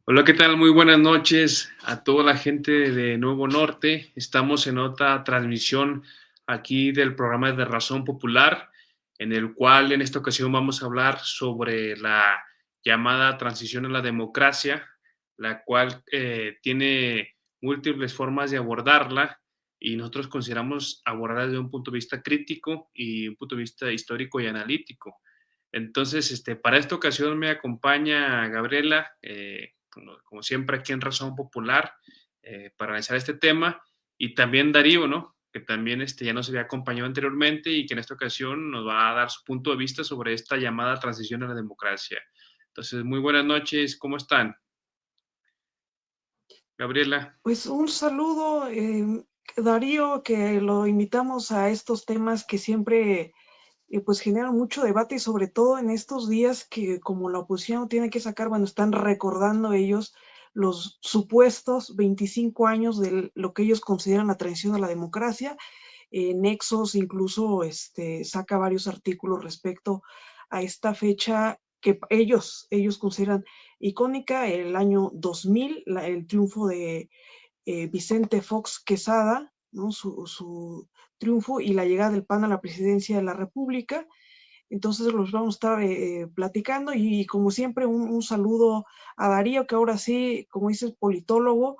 Hola, ¿qué tal? Muy buenas noches a toda la gente de Nuevo Norte. Estamos en otra transmisión aquí del programa de Razón Popular, en el cual en esta ocasión vamos a hablar sobre la llamada transición a la democracia, la cual tiene múltiples formas de abordarla y nosotros consideramos abordarla desde un punto de vista crítico y un punto de vista histórico y analítico. Entonces, para esta ocasión me acompaña Gabriela, como siempre aquí en Razón Popular, para analizar este tema, y también Darío, ¿no? Que también ya nos había acompañado anteriormente y que en esta ocasión nos va a dar su punto de vista sobre esta llamada transición a la democracia. Entonces, muy buenas noches, ¿cómo están? Gabriela. Pues un saludo, Darío, que lo invitamos a estos temas que siempre pues generan mucho debate y sobre todo en estos días que como la oposición tiene que sacar, bueno, están recordando ellos los supuestos 25 años de lo que ellos consideran la transición a la democracia. Nexos incluso saca varios artículos respecto a esta fecha que ellos consideran icónica, el año 2000, el triunfo de Vicente Fox Quesada, ¿no? Su triunfo y la llegada del PAN a la presidencia de la República. Entonces los vamos a estar platicando y como siempre un saludo a Darío, que ahora sí, como dices, politólogo,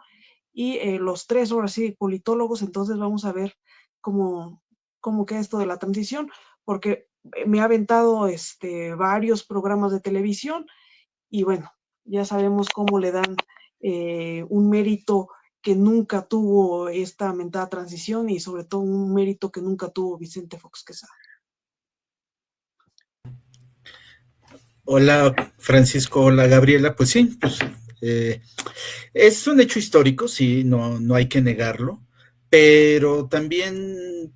y los tres ahora sí politólogos. Entonces vamos a ver cómo, cómo queda esto de la transición, porque me ha aventado varios programas de televisión y bueno, ya sabemos cómo le dan un mérito que nunca tuvo esta mentada transición y sobre todo un mérito que nunca tuvo Vicente Fox Quesada. Hola Francisco, hola Gabriela, pues sí, pues es un hecho histórico, sí, no hay que negarlo, pero también,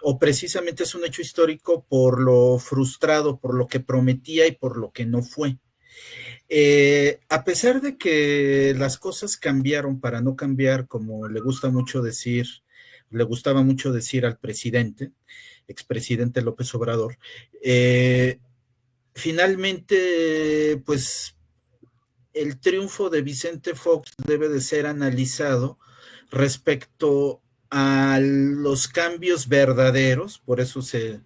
o precisamente es un hecho histórico por lo frustrado, por lo que prometía y por lo que no fue. A pesar de que las cosas cambiaron para no cambiar, como le gustaba mucho decir al presidente, expresidente López Obrador, finalmente, pues el triunfo de Vicente Fox debe de ser analizado respecto a los cambios verdaderos, por eso se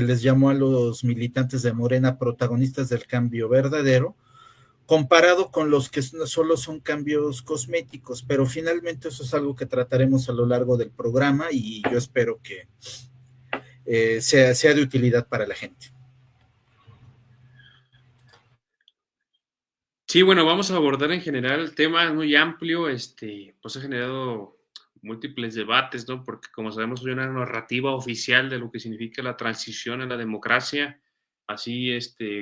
les llamó a los militantes de Morena protagonistas del cambio verdadero, comparado con los que solo son cambios cosméticos, pero finalmente eso es algo que trataremos a lo largo del programa y yo espero que sea de utilidad para la gente. Sí, bueno, vamos a abordar en general el tema es muy amplio, pues ha generado múltiples debates, ¿no? Porque como sabemos hay una narrativa oficial de lo que significa la transición a la democracia, así,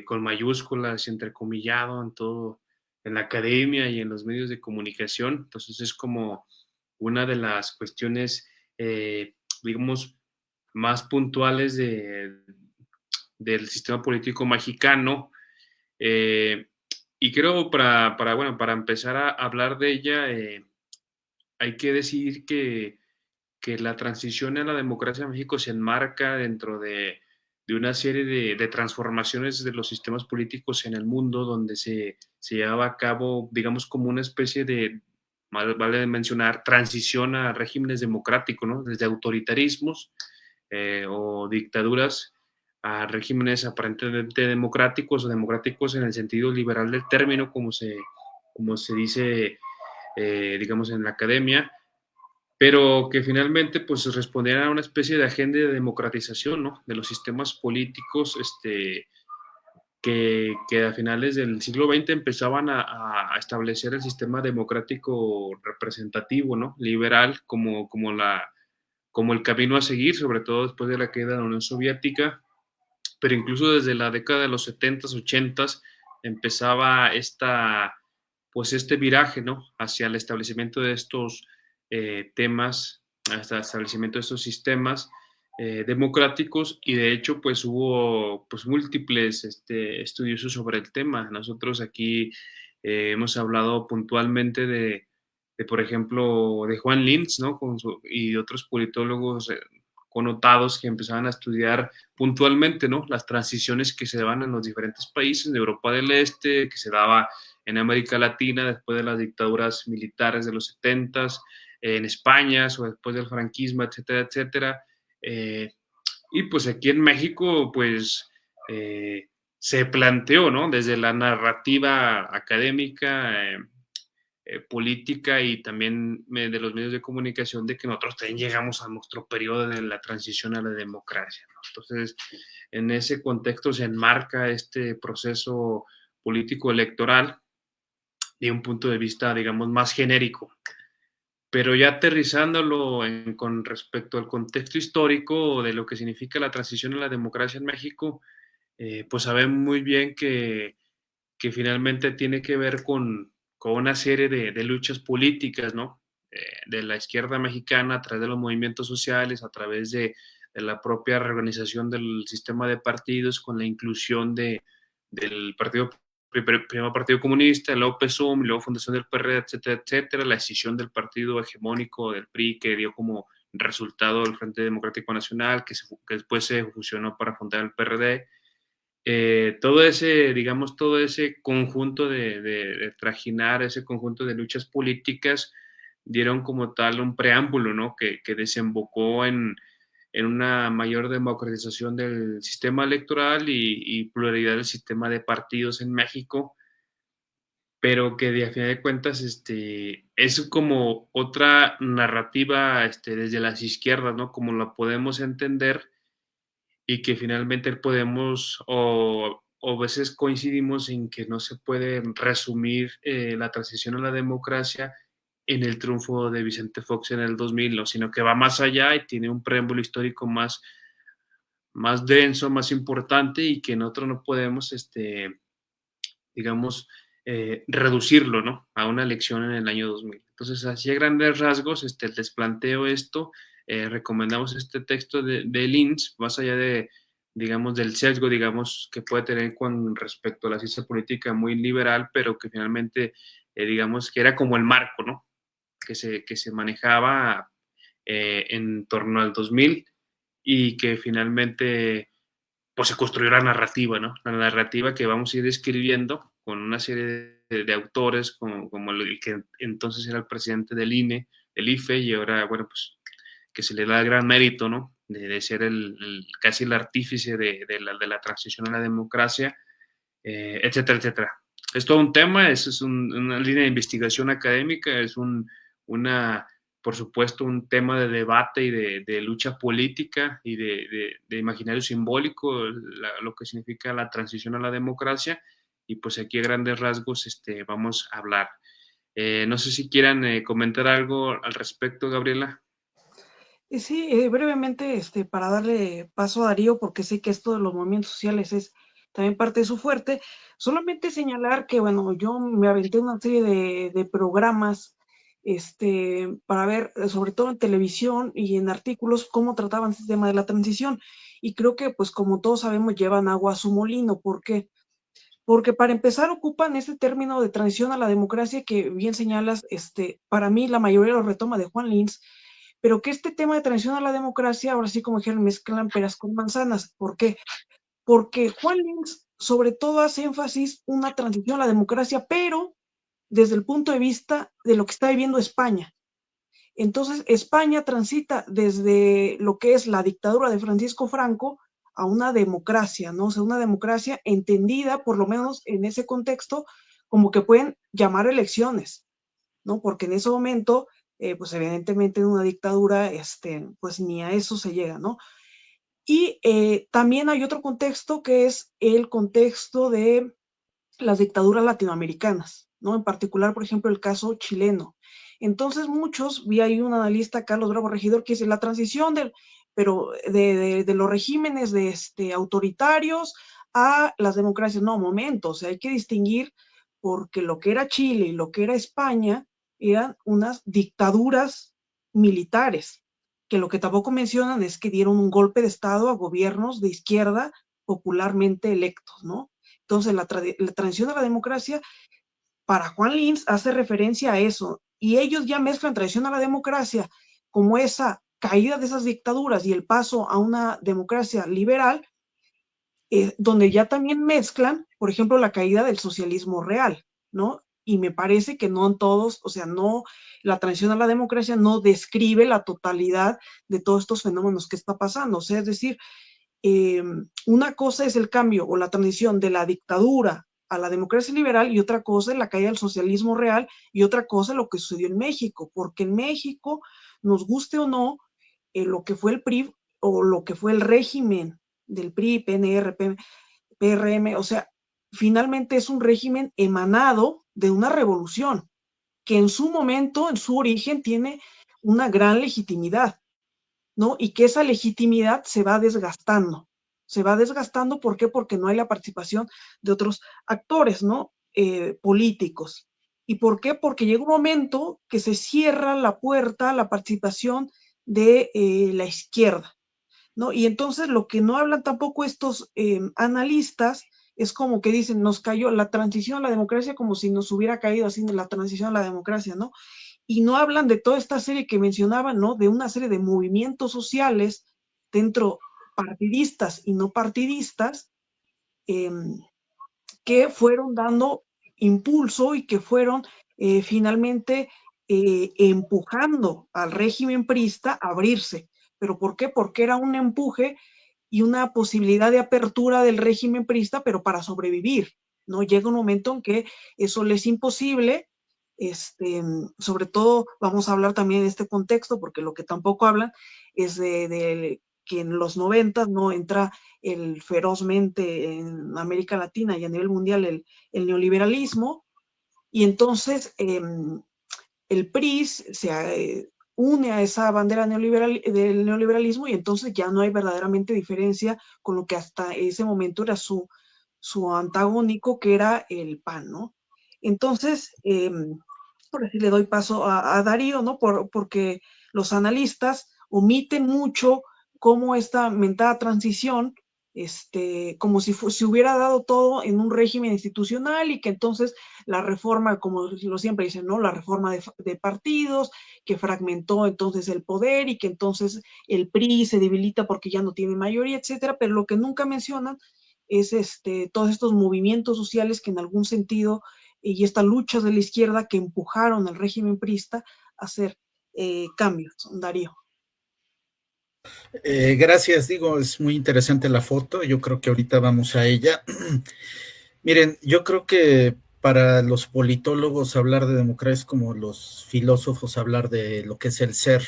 con mayúsculas, entrecomillado en todo, en la academia y en los medios de comunicación. Entonces es como una de las cuestiones, digamos, más puntuales del sistema político mexicano. Eh, y creo bueno, para empezar a hablar de ella, hay que decir que la transición a la democracia en México se enmarca dentro de una serie de transformaciones de los sistemas políticos en el mundo, donde se llevaba a cabo, digamos, como una especie de, vale mencionar, transición a regímenes democráticos, ¿no? Desde autoritarismos o dictaduras a regímenes aparentemente democráticos o democráticos en el sentido liberal del término, como se dice, digamos, en la academia, pero que finalmente pues respondían a una especie de agenda de democratización, ¿no? De los sistemas políticos, que a finales del siglo XX empezaban a establecer el sistema democrático representativo, ¿no? Liberal, como el camino a seguir, sobre todo después de la caída de la Unión Soviética, pero incluso desde la década de los 70s, 80s, empezaba pues este viraje, ¿no? Hacia el establecimiento de estos temas, hasta el establecimiento de estos sistemas democráticos, y de hecho pues hubo pues múltiples estudios sobre el tema. Nosotros aquí hemos hablado puntualmente por ejemplo, de Juan Linz, ¿no? Y de otros politólogos connotados que empezaban a estudiar puntualmente, ¿no? Las transiciones que se daban en los diferentes países de Europa del Este, que se daba en América Latina después de las dictaduras militares de los 70s, en España, o después del franquismo, etcétera, etcétera. Y pues aquí en México, pues se planteó, ¿no? Desde la narrativa académica, política y también de los medios de comunicación, de que nosotros también llegamos a nuestro periodo de la transición a la democracia, ¿no? Entonces, en ese contexto se enmarca este proceso político electoral de un punto de vista, digamos, más genérico. Pero ya aterrizándolo con respecto al contexto histórico de lo que significa la transición a la democracia en México, pues sabemos muy bien que finalmente tiene que ver con una serie de luchas políticas, ¿no? De la izquierda mexicana a través de los movimientos sociales, a través de la propia reorganización del sistema de partidos, con la inclusión del primer Partido Comunista, luego PSUM, luego fundación del PRD, etcétera, etcétera, la escisión del partido hegemónico del PRI, que dio como resultado el Frente Democrático Nacional, que después se fusionó para fundar el PRD. Todo ese, digamos, todo ese conjunto de trajinar, ese conjunto de luchas políticas, dieron como tal un preámbulo, ¿no? Que desembocó en una mayor democratización del sistema electoral y pluralidad del sistema de partidos en México, pero que a final de cuentas es como otra narrativa desde las izquierdas, ¿no? Como la podemos entender y que finalmente podemos o a veces coincidimos en que no se puede resumir la transición a la democracia en el triunfo de Vicente Fox en el 2000, ¿no? Sino que va más allá y tiene un preámbulo histórico más denso, más importante y que nosotros no podemos, digamos, reducirlo, ¿no? A una elección en el año 2000. Entonces, así a grandes rasgos, les planteo esto. Recomendamos este texto de Linz, más allá de, digamos, del sesgo, digamos, que puede tener con respecto a la ciencia política muy liberal, pero que finalmente, digamos, que era como el marco, ¿no? Que se manejaba en torno al 2000 y que finalmente pues se construyó la narrativa, ¿no? La narrativa que vamos a ir escribiendo con una serie de autores, como el que entonces era el presidente del INE, el IFE, y ahora, bueno, pues que se le da el gran mérito, ¿no? De ser casi el artífice de la transición a la democracia, etcétera, etcétera. Es todo un tema, es una línea de investigación académica, es por supuesto, un tema de debate y de lucha política y de imaginario simbólico, lo que significa la transición a la democracia, y pues aquí a grandes rasgos vamos a hablar. No sé si quieran comentar algo al respecto, Gabriela. Sí, brevemente, para darle paso a Darío, porque sé que esto de los movimientos sociales es también parte de su fuerte, solamente señalar que, bueno, yo me aventé una serie de programas, para ver, sobre todo en televisión y en artículos, cómo trataban este tema de la transición, y creo que, pues, como todos sabemos, llevan agua a su molino. ¿Por qué? Porque para empezar ocupan este término de transición a la democracia que bien señalas, para mí la mayoría lo retoma de Juan Linz, pero que este tema de transición a la democracia, ahora sí, como dijeron, mezclan peras con manzanas. ¿Por qué? Porque Juan Linz sobre todo hace énfasis una transición a la democracia, pero desde el punto de vista de lo que está viviendo España. Entonces, España transita desde lo que es la dictadura de Francisco Franco a una democracia, ¿no? O sea, una democracia entendida, por lo menos en ese contexto, como que pueden llamar elecciones, ¿no? Porque en ese momento, pues evidentemente en una dictadura, pues ni a eso se llega, ¿no? Y también hay otro contexto que es el contexto de las dictaduras latinoamericanas, ¿no? En particular, por ejemplo, el caso chileno. Entonces, vi ahí un analista, Carlos Bravo Regidor, que dice la transición de los regímenes autoritarios a las democracias. No, momento, o sea, hay que distinguir, porque lo que era Chile y lo que era España eran unas dictaduras militares, que lo que tampoco mencionan es que dieron un golpe de Estado a gobiernos de izquierda popularmente electos, ¿no? Entonces, la transición a la democracia, para Juan Linz, hace referencia a eso, y ellos ya mezclan transición a la democracia como esa caída de esas dictaduras y el paso a una democracia liberal, donde ya también mezclan, por ejemplo, la caída del socialismo real, ¿no? Y me parece que no en todos, o sea, no, la transición a la democracia no describe la totalidad de todos estos fenómenos que está pasando. O sea, es decir, una cosa es el cambio o la transición de la dictadura a la democracia liberal y otra cosa es la caída del socialismo real y otra cosa es lo que sucedió en México, porque en México, nos guste o no, lo que fue el PRI o lo que fue el régimen del PRI, PNR, PRM, o sea, finalmente es un régimen emanado de una revolución que en su momento, en su origen, tiene una gran legitimidad, ¿no? Y que esa legitimidad se va desgastando. Se va desgastando, ¿por qué? Porque no hay la participación de otros actores, ¿no? Políticos. ¿Y por qué? Porque llega un momento que se cierra la puerta a la participación de la izquierda, ¿no? Y entonces lo que no hablan tampoco estos analistas es como que dicen, nos cayó la transición a la democracia como si nos hubiera caído así la transición a la democracia, ¿no? Y no hablan de toda esta serie que mencionaban, ¿no? De una serie de movimientos sociales dentro partidistas y no partidistas eh, que fueron dando impulso y que fueron finalmente empujando al régimen priista a abrirse. ¿Pero por qué? Porque era un empuje y una posibilidad de apertura del régimen priista, pero para sobrevivir, ¿no? Llega un momento en que eso les es imposible, sobre todo vamos a hablar también de este contexto, porque lo que tampoco hablan es de que en los 90 no entra ferozmente en América Latina y a nivel mundial el neoliberalismo, y entonces el PRI se une a esa bandera del neoliberalismo y entonces ya no hay verdaderamente diferencia con lo que hasta ese momento era su antagónico, que era el PAN, ¿no? Entonces, por así le doy paso a Darío, ¿no? Porque los analistas omiten mucho cómo esta mentada transición, como si se hubiera dado todo en un régimen institucional y que entonces la reforma, como lo siempre dicen, ¿no? La reforma de partidos, que fragmentó entonces el poder y que entonces el PRI se debilita porque ya no tiene mayoría, etcétera, pero lo que nunca mencionan es todos estos movimientos sociales que en algún sentido y estas luchas de la izquierda que empujaron al régimen priista a hacer cambios. Darío. Gracias, digo, es muy interesante la foto, yo creo que ahorita vamos a ella. Miren, yo creo que para los politólogos hablar de democracia es como los filósofos hablar de lo que es el ser.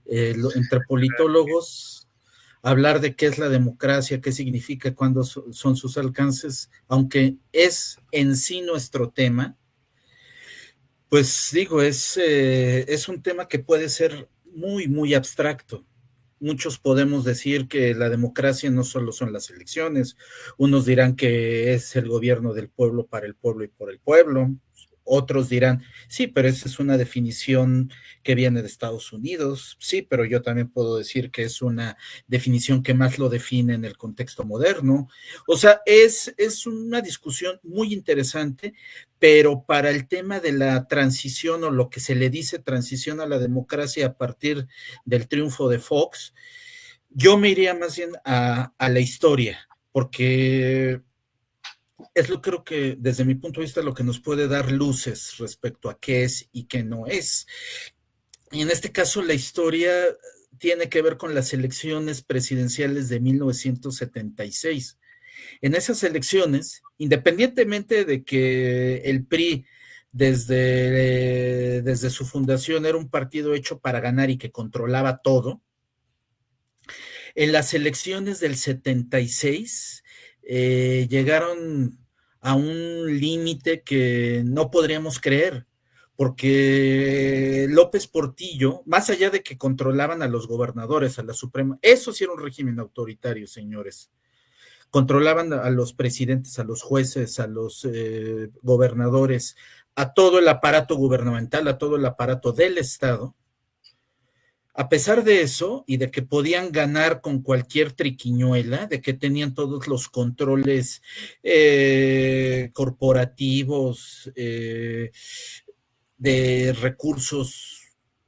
Entre politólogos, hablar de qué es la democracia, qué significa, cuándo son sus alcances, aunque es en sí nuestro tema, pues digo, es un tema que puede ser muy, muy abstracto. Muchos podemos decir que la democracia no solo son las elecciones, unos dirán que es el gobierno del pueblo para el pueblo y por el pueblo, otros dirán, sí, pero esa es una definición que viene de Estados Unidos, sí, pero yo también puedo decir que es una definición que más lo define en el contexto moderno. O sea, es una discusión muy interesante, pero para el tema de la transición o lo que se le dice transición a la democracia a partir del triunfo de Fox, yo me iría más bien a la historia, porque es lo creo que desde mi punto de vista lo que nos puede dar luces respecto a qué es y qué no es. Y en este caso la historia tiene que ver con las elecciones presidenciales de 1976. En esas elecciones, independientemente de que el PRI desde su fundación era un partido hecho para ganar y que controlaba todo, en las elecciones del 76 llegaron a un límite que no podríamos creer, porque López Portillo, más allá de que controlaban a los gobernadores, a la Suprema, eso sí era un régimen autoritario, señores. Controlaban a los presidentes, a los jueces, a los gobernadores, a todo el aparato gubernamental, a todo el aparato del Estado. A pesar de eso, y de que podían ganar con cualquier triquiñuela, de que tenían todos los controles corporativos, de recursos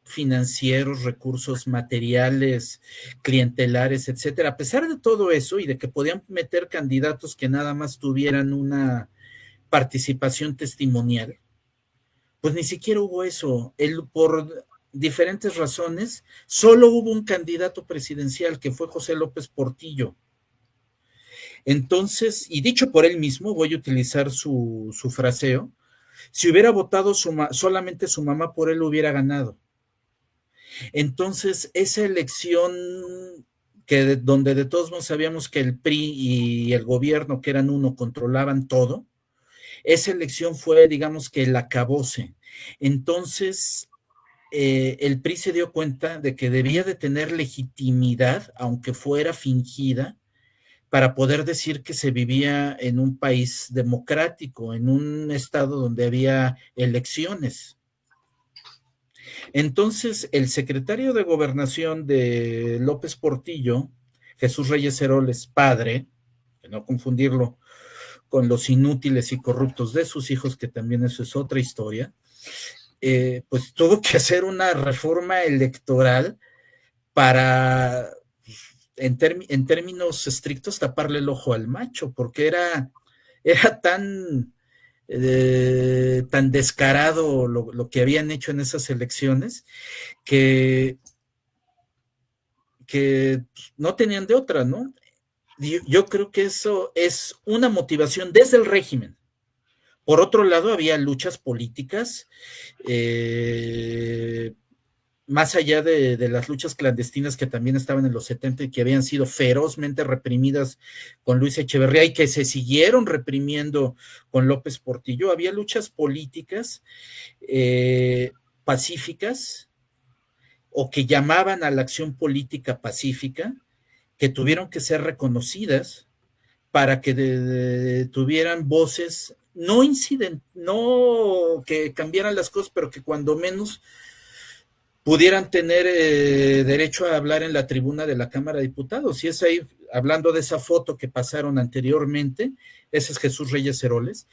financieros, recursos materiales, clientelares, etcétera. A pesar de todo eso y de que podían meter candidatos que nada más tuvieran participación testimonial, pues ni siquiera hubo eso. Por diferentes razones, solo hubo un candidato presidencial que fue José López Portillo. Entonces, y dicho por él mismo, voy a utilizar su fraseo, si hubiera votado solamente su mamá por él, hubiera ganado. Entonces, esa elección donde de todos modos sabíamos que el PRI y el gobierno, que eran uno, controlaban todo, esa elección fue, digamos, que el acabose. Entonces, el PRI se dio cuenta de que debía de tener legitimidad, aunque fuera fingida, para poder decir que se vivía en un país democrático, en un estado donde había elecciones. Entonces, el secretario de Gobernación de López Portillo, Jesús Reyes Heroles, padre, de no confundirlo con los inútiles y corruptos de sus hijos, que también eso es otra historia, pues tuvo que hacer una reforma electoral para, en términos estrictos, taparle el ojo al macho, porque era tan descarado lo que habían hecho en esas elecciones que no tenían de otra, ¿no? Yo creo que eso es una motivación desde el régimen. Por otro lado, había luchas políticas, más allá de las luchas clandestinas que también estaban en los 70 y que habían sido ferozmente reprimidas con Luis Echeverría y que se siguieron reprimiendo con López Portillo, había luchas políticas pacíficas o que llamaban a la acción política pacífica, que tuvieron que ser reconocidas para que tuvieran voces, no que cambiaran las cosas, pero que cuando menos pudieran tener derecho a hablar en la tribuna de la Cámara de Diputados. Y es ahí, hablando de esa foto que pasaron anteriormente, ese es Jesús Reyes Heroles,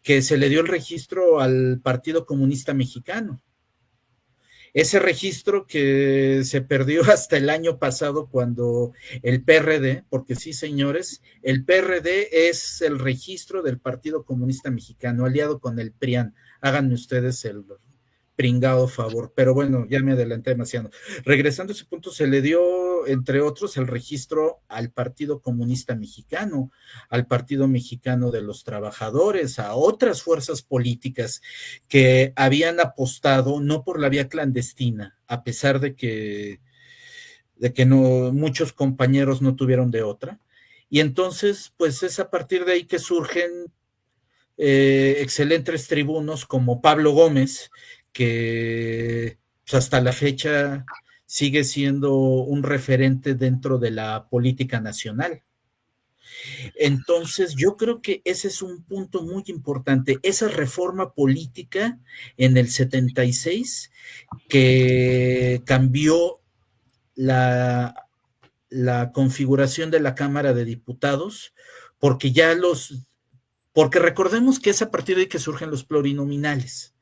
que se le dio el registro al Partido Comunista Mexicano. Ese registro que se perdió hasta el año pasado cuando el PRD, porque sí, señores, el PRD es el registro del Partido Comunista Mexicano, aliado con el PRIAN. Háganme ustedes el pringado favor, pero bueno, ya me adelanté demasiado. Regresando a ese punto, se le dio, entre otros, el registro al Partido Comunista Mexicano, al Partido Mexicano de los Trabajadores, a otras fuerzas políticas que habían apostado no por la vía clandestina, a pesar de que no, muchos compañeros no tuvieron de otra. Y entonces, pues es a partir de ahí que surgen excelentes tribunos como Pablo Gómez, que pues, hasta la fecha sigue siendo un referente dentro de la política nacional. Entonces, yo creo que ese es un punto muy importante, esa reforma política en el 76 que cambió la configuración de la Cámara de Diputados, porque recordemos que es a partir de ahí que surgen los plurinominales.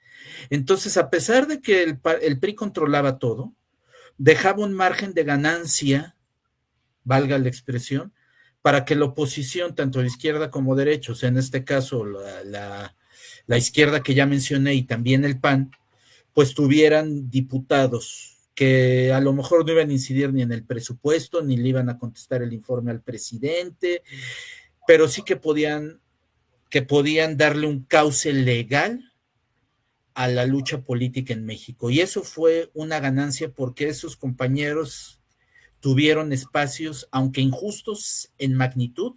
Entonces, a pesar de que el PRI controlaba todo, dejaba un margen de ganancia, valga la expresión, para que la oposición, tanto de izquierda como derechos, en este caso la izquierda que ya mencioné y también el PAN, pues tuvieran diputados que a lo mejor no iban a incidir ni en el presupuesto, ni le iban a contestar el informe al presidente, pero sí que podían darle un cauce legal a la lucha política en México. Y eso fue una ganancia porque esos compañeros tuvieron espacios, aunque injustos en magnitud,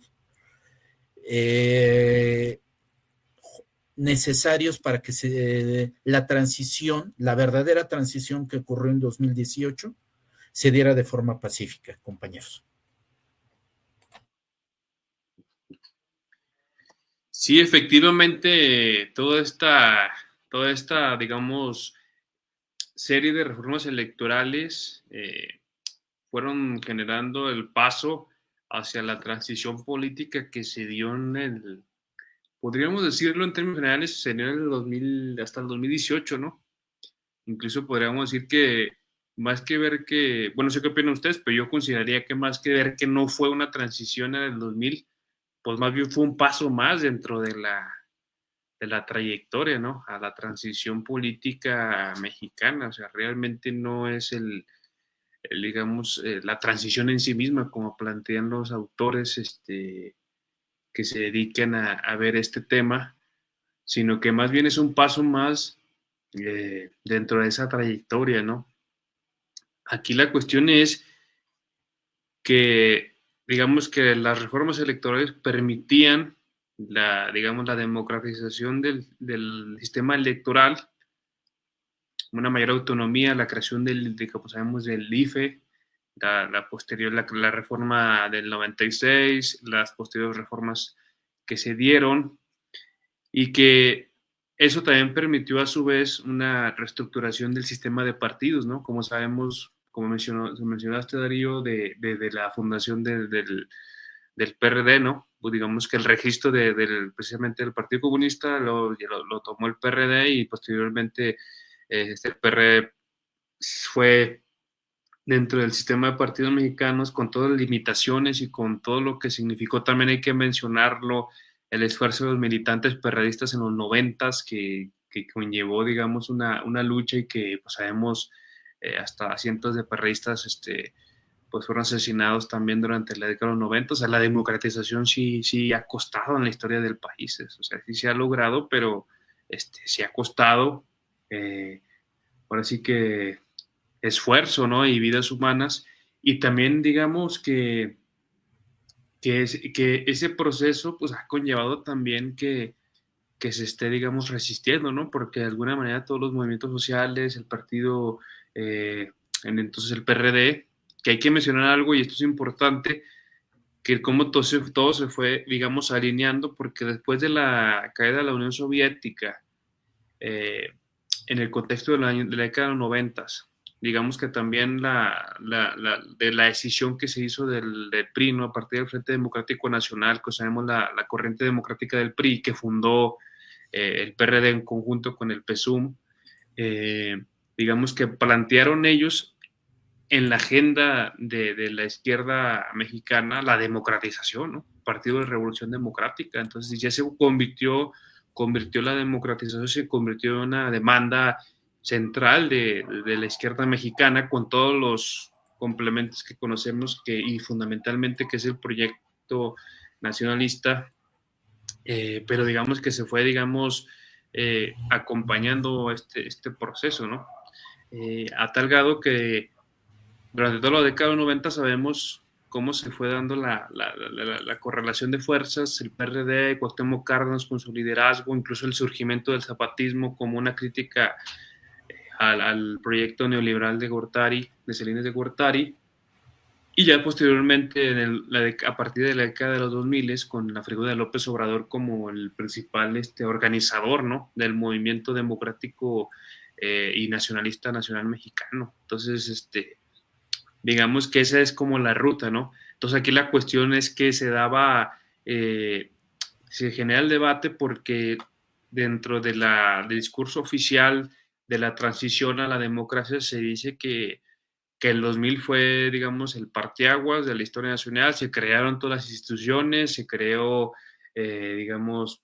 necesarios para que la transición, la verdadera transición que ocurrió en 2018, se diera de forma pacífica, compañeros. Sí, efectivamente, toda esta, digamos, serie de reformas electorales fueron generando el paso hacia la transición política que se dio podríamos decirlo en términos generales, sería hasta el 2018, ¿no? Incluso podríamos decir que más que ver que, bueno, sé qué opinan ustedes, pero yo consideraría que más que ver que no fue una transición en el 2000, pues más bien fue un paso más dentro de la trayectoria, ¿no? A la transición política mexicana. O sea, realmente no es digamos, la transición en sí misma, como plantean los autores que se dediquen a ver este tema, sino que más bien es un paso más dentro de esa trayectoria, ¿no? Aquí la cuestión es que, digamos, que las reformas electorales permitían digamos, la democratización del sistema electoral, una mayor autonomía, la creación como sabemos, del IFE, la reforma del 96, las posteriores reformas que se dieron, y que eso también permitió a su vez una reestructuración del sistema de partidos, ¿no? Como sabemos, como mencionaste, Darío, de la fundación del PRD, ¿no? Pues digamos que el registro precisamente del Partido Comunista lo tomó el PRD, y posteriormente el PRD fue dentro del sistema de partidos mexicanos, con todas las limitaciones y con todo lo que significó. También hay que mencionarlo, el esfuerzo de los militantes perredistas en los 90s, que conllevó, digamos, una lucha, y que pues, sabemos, hasta cientos de perredistas pues fueron asesinados también durante la década de los 90. O sea, la democratización sí ha costado en la historia del país. O sea, sí se ha logrado, pero sí ha costado. Ahora sí que esfuerzo, ¿no? Y vidas humanas. Y también, digamos, que ese proceso pues ha conllevado también que se esté, digamos, resistiendo, ¿no? Porque de alguna manera todos los movimientos sociales, el partido, entonces el PRD, que hay que mencionar algo, y esto es importante, que como todo se fue, digamos, alineando, porque después de la caída de la Unión Soviética, eh, en el contexto de la década de los 90, digamos que también de la decisión que se hizo del PRI, ¿no? A partir del Frente Democrático Nacional, que sabemos la corriente democrática del PRI, que fundó el PRD en conjunto con el PSUM, digamos que plantearon ellos en la agenda de la izquierda mexicana la democratización, ¿no? Partido de Revolución Democrática. Entonces ya se convirtió la democratización, se convirtió en una demanda central de la izquierda mexicana, con todos los complementos que conocemos, y fundamentalmente que es el proyecto nacionalista, pero digamos que se fue, digamos, acompañando este proceso, ¿no? A tal grado que durante toda la década de los 90 sabemos cómo se fue dando la correlación de fuerzas, el PRD, Cuauhtémoc Cárdenas con su liderazgo, incluso el surgimiento del zapatismo como una crítica al proyecto neoliberal de Gortari, de Salinas de Gortari, y ya posteriormente, a partir de la década de los 2000, con la figura de López Obrador como el principal organizador, ¿no? Del movimiento democrático y nacionalista nacional mexicano. Entonces, digamos que esa es como la ruta, ¿no? Entonces aquí la cuestión es que se genera el debate porque dentro del discurso oficial de la transición a la democracia se dice que el 2000 fue, digamos, el parteaguas de la historia nacional, se crearon todas las instituciones, se creó, digamos,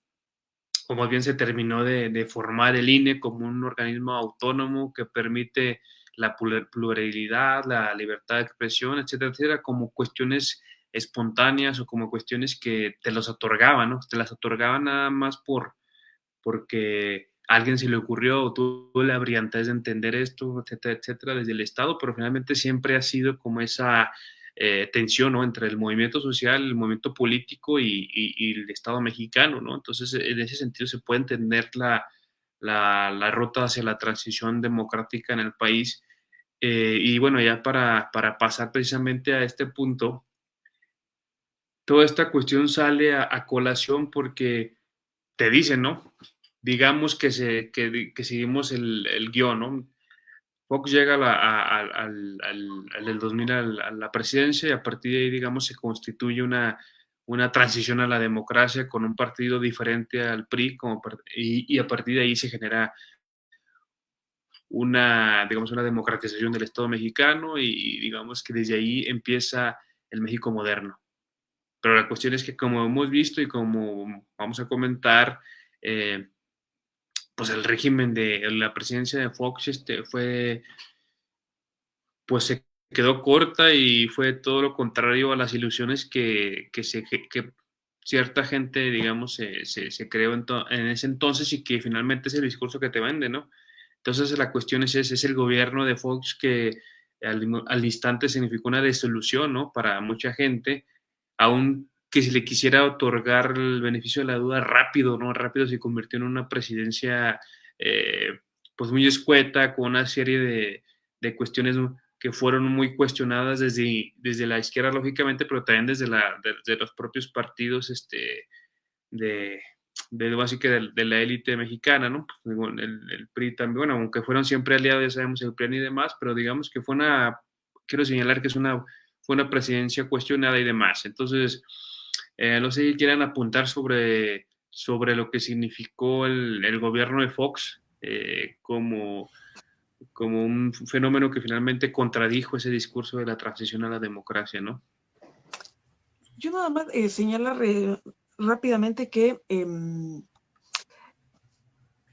o más bien se terminó de formar el INE como un organismo autónomo que permite la pluralidad, la libertad de expresión, etcétera, etcétera, como cuestiones espontáneas o como cuestiones que te las otorgaban, ¿no? Te las otorgaban nada más porque a alguien se le ocurrió o tuvo la brillantez de entender esto, etcétera, etcétera, desde el Estado, pero finalmente siempre ha sido como esa tensión, ¿no? Entre el movimiento social, el movimiento político y el Estado mexicano, ¿no? Entonces, en ese sentido se puede entender la ruta hacia la transición democrática en el país. Y bueno, ya para pasar precisamente a este punto, toda esta cuestión sale a colación porque te dicen, ¿no? Digamos que seguimos el guión, ¿no? Fox llega al del 2000 a la presidencia, y a partir de ahí, digamos, se constituye una transición a la democracia con un partido diferente al PRI, y a partir de ahí se genera digamos, una democratización del Estado mexicano, y digamos que desde ahí empieza el México moderno. Pero la cuestión es que, como hemos visto y como vamos a comentar, pues el régimen de la presidencia de Fox pues se quedó corta y fue todo lo contrario a las ilusiones que cierta gente, digamos, se creó en ese entonces y que finalmente es el discurso que te vende, ¿no? Entonces la cuestión es el gobierno de Fox que al instante significó una desolución, ¿no? Para mucha gente, aún que si le quisiera otorgar el beneficio de la duda rápido, ¿no? Rápido se convirtió en una presidencia eh, pues muy escueta, con una serie de cuestiones que fueron muy cuestionadas desde la izquierda, lógicamente, pero también desde los propios partidos de, de la élite mexicana, ¿no? Pues, el PRI también, bueno, aunque fueron siempre aliados, ya sabemos, el PRI y demás, pero digamos que quiero señalar que fue una presidencia cuestionada y demás. Entonces, no sé si quieran apuntar sobre lo que significó el gobierno de Fox como un fenómeno que finalmente contradijo ese discurso de la transición a la democracia, ¿no? Yo nada más señalar rápidamente que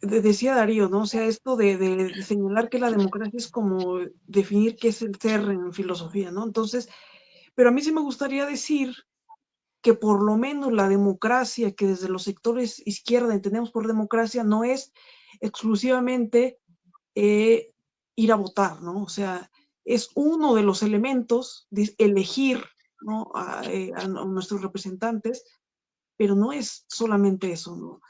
decía Darío, ¿no? O sea, esto de señalar que la democracia es como definir qué es el ser en filosofía, ¿no? Entonces, pero a mí sí me gustaría decir que por lo menos la democracia que desde los sectores izquierda entendemos por democracia no es exclusivamente eh, ir a votar, ¿no? O sea, es uno de los elementos de elegir, ¿no? A nuestros representantes, pero no es solamente eso, ¿no?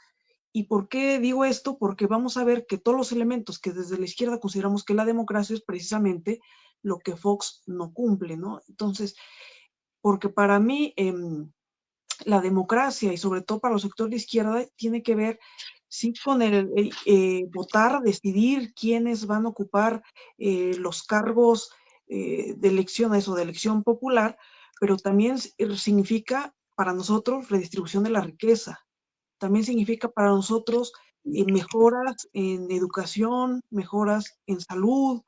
¿Y por qué digo esto? Porque vamos a ver que todos los elementos que desde la izquierda consideramos que la democracia es precisamente lo que Fox no cumple, ¿no? Entonces, porque para mí la democracia y sobre todo para los sectores de izquierda tiene que ver sí con el votar, decidir quiénes van a ocupar los cargos de elección, eso de elección popular, pero también significa para nosotros redistribución de la riqueza, también significa para nosotros mejoras en educación, mejoras en salud,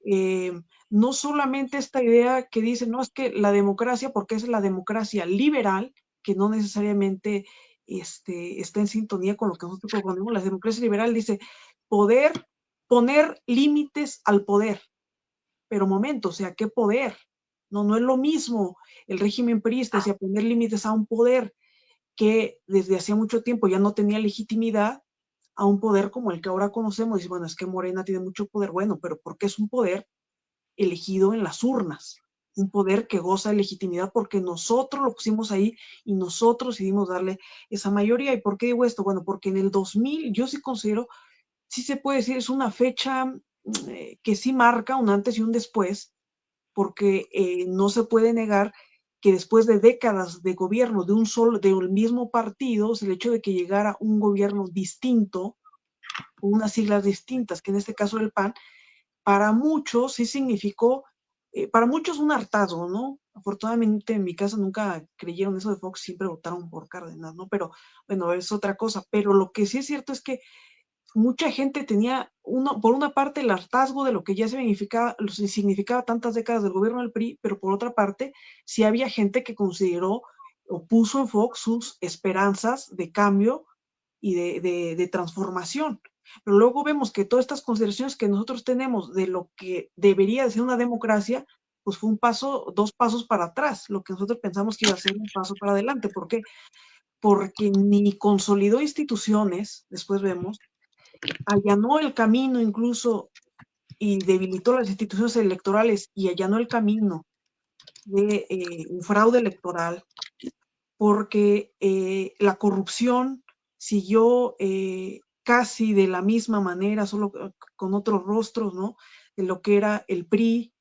eh, no solamente esta idea que dice, no es que la democracia, porque es la democracia liberal, que no necesariamente está en sintonía con lo que nosotros proponemos. La democracia liberal dice poder poner límites al poder, pero momento, o sea, ¿qué poder? No, no es lo mismo el régimen priista, decía poner límites a un poder que desde hacía mucho tiempo ya no tenía legitimidad, a un poder como el que ahora conocemos. Dice, bueno, es que Morena tiene mucho poder, bueno, pero porque es un poder elegido en las urnas, un poder que goza de legitimidad porque nosotros lo pusimos ahí y nosotros decidimos darle esa mayoría. ¿Y por qué digo esto? Bueno, porque en el 2000 yo sí considero, sí se puede decir, es una fecha que sí marca un antes y un después, porque no se puede negar que después de décadas de gobierno del mismo partido, el hecho de que llegara un gobierno distinto, con unas siglas distintas, que en este caso era el PAN, para muchos sí significó, para muchos un hartazgo, ¿no? Afortunadamente en mi casa nunca creyeron eso de Fox, siempre votaron por Cárdenas, ¿no? Pero bueno, es otra cosa. Pero lo que sí es cierto es que mucha gente tenía, por una parte, el hartazgo de lo que ya significaba tantas décadas del gobierno del PRI, pero por otra parte, sí había gente que consideró o puso en Fox sus esperanzas de cambio y de transformación. Pero luego vemos que todas estas consideraciones que nosotros tenemos de lo que debería de ser una democracia, pues fue dos pasos para atrás, lo que nosotros pensamos que iba a ser un paso para adelante. ¿Por qué? Porque ni consolidó instituciones, después vemos, allanó el camino incluso y debilitó las instituciones electorales y allanó el camino de un fraude electoral, porque la corrupción siguió casi de la misma manera, solo con otros rostros, ¿no? De lo que era el PRI,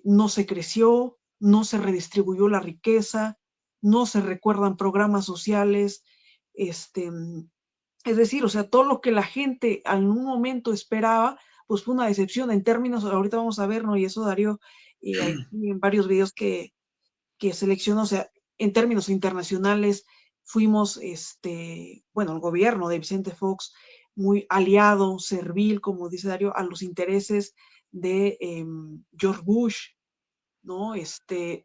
no se creció, no se redistribuyó la riqueza, no se recuerdan programas sociales, es decir, o sea, todo lo que la gente en un momento esperaba, pues fue una decepción en términos, ahorita vamos a ver, ¿no? Y eso Darío, en varios videos que seleccionó, o sea, en términos internacionales, fuimos, bueno, el gobierno de Vicente Fox, muy aliado, servil, como dice Darío, a los intereses de George Bush, ¿no?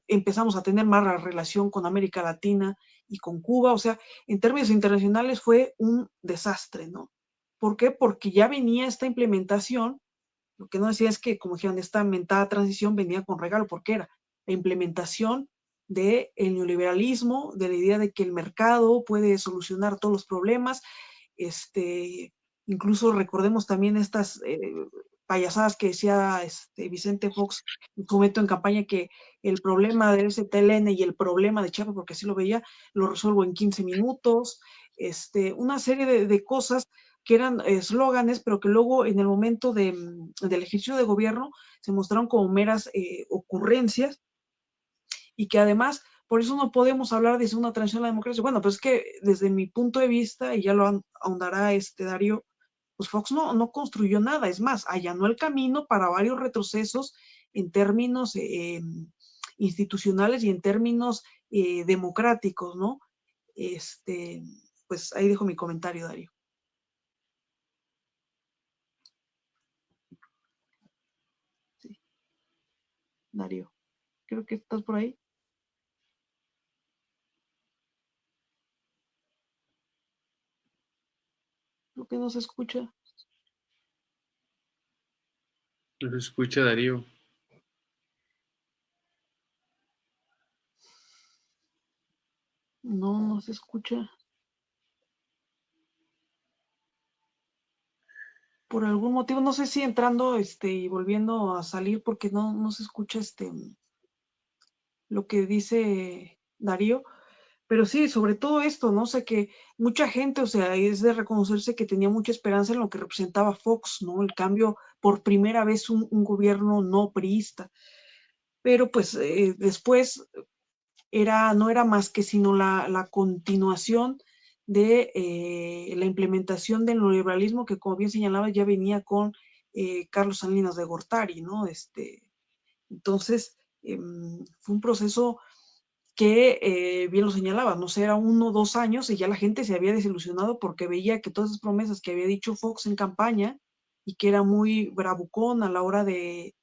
Empezamos a tener más relación con América Latina y con Cuba, o sea, en términos internacionales fue un desastre, ¿no? ¿Por qué? Porque ya venía esta implementación. Lo que no decía es que, como dijeron, esta mentada transición venía con regalo, porque era la implementación del neoliberalismo, de la idea de que el mercado puede solucionar todos los problemas. Incluso recordemos también estas payasadas que decía Vicente Fox en su momento en campaña, que el problema del STLN y el problema de Chiapas, porque así lo veía, lo resuelvo en 15 minutos. Una serie de cosas que eran eslóganes, pero que luego en el momento del ejercicio de gobierno se mostraron como meras ocurrencias, y que además, por eso no podemos hablar de una transición a la democracia. Bueno, pues es que desde mi punto de vista, y ya lo ahondará Darío, pues Fox no construyó nada, es más, allanó el camino para varios retrocesos en términos institucionales y en términos democráticos, ¿no? Pues ahí dejo mi comentario, Darío. Sí. Darío, creo que estás por ahí. Creo que no se escucha. No se escucha, Darío. No se escucha. Por algún motivo, no sé si entrando y volviendo a salir, porque no se escucha lo que dice Darío, pero sí, sobre todo esto, ¿no? Sé que mucha gente, o sea, es de reconocerse que tenía mucha esperanza en lo que representaba Fox, ¿no? El cambio, por primera vez, un gobierno no priista, pero pues después no era más que sino la continuación de la implementación del neoliberalismo, que como bien señalaba ya venía con Carlos Salinas de Gortari, ¿no? Entonces, fue un proceso que, bien lo señalaba, no sé, era 1 o 2 años y ya la gente se había desilusionado porque veía que todas esas promesas que había dicho Fox en campaña, y que era muy bravucón a la hora de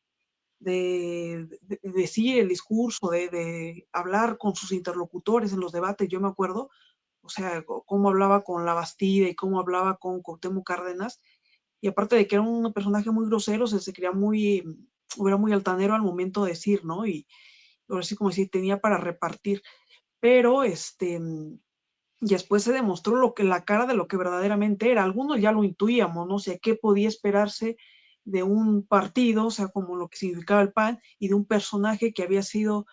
decir el discurso, de hablar con sus interlocutores en los debates. Yo me acuerdo, o sea, cómo hablaba con La Bastida y cómo hablaba con Cuauhtémoc Cárdenas, y aparte de que era un personaje muy grosero, se creía era muy altanero al momento de decir, ¿no? Y ahora sí, como decir, tenía para repartir, pero y después se demostró la cara de lo que verdaderamente era. Algunos ya lo intuíamos, ¿no? O sea, qué podía esperarse de un partido, o sea, como lo que significaba el PAN, y de un personaje que había sido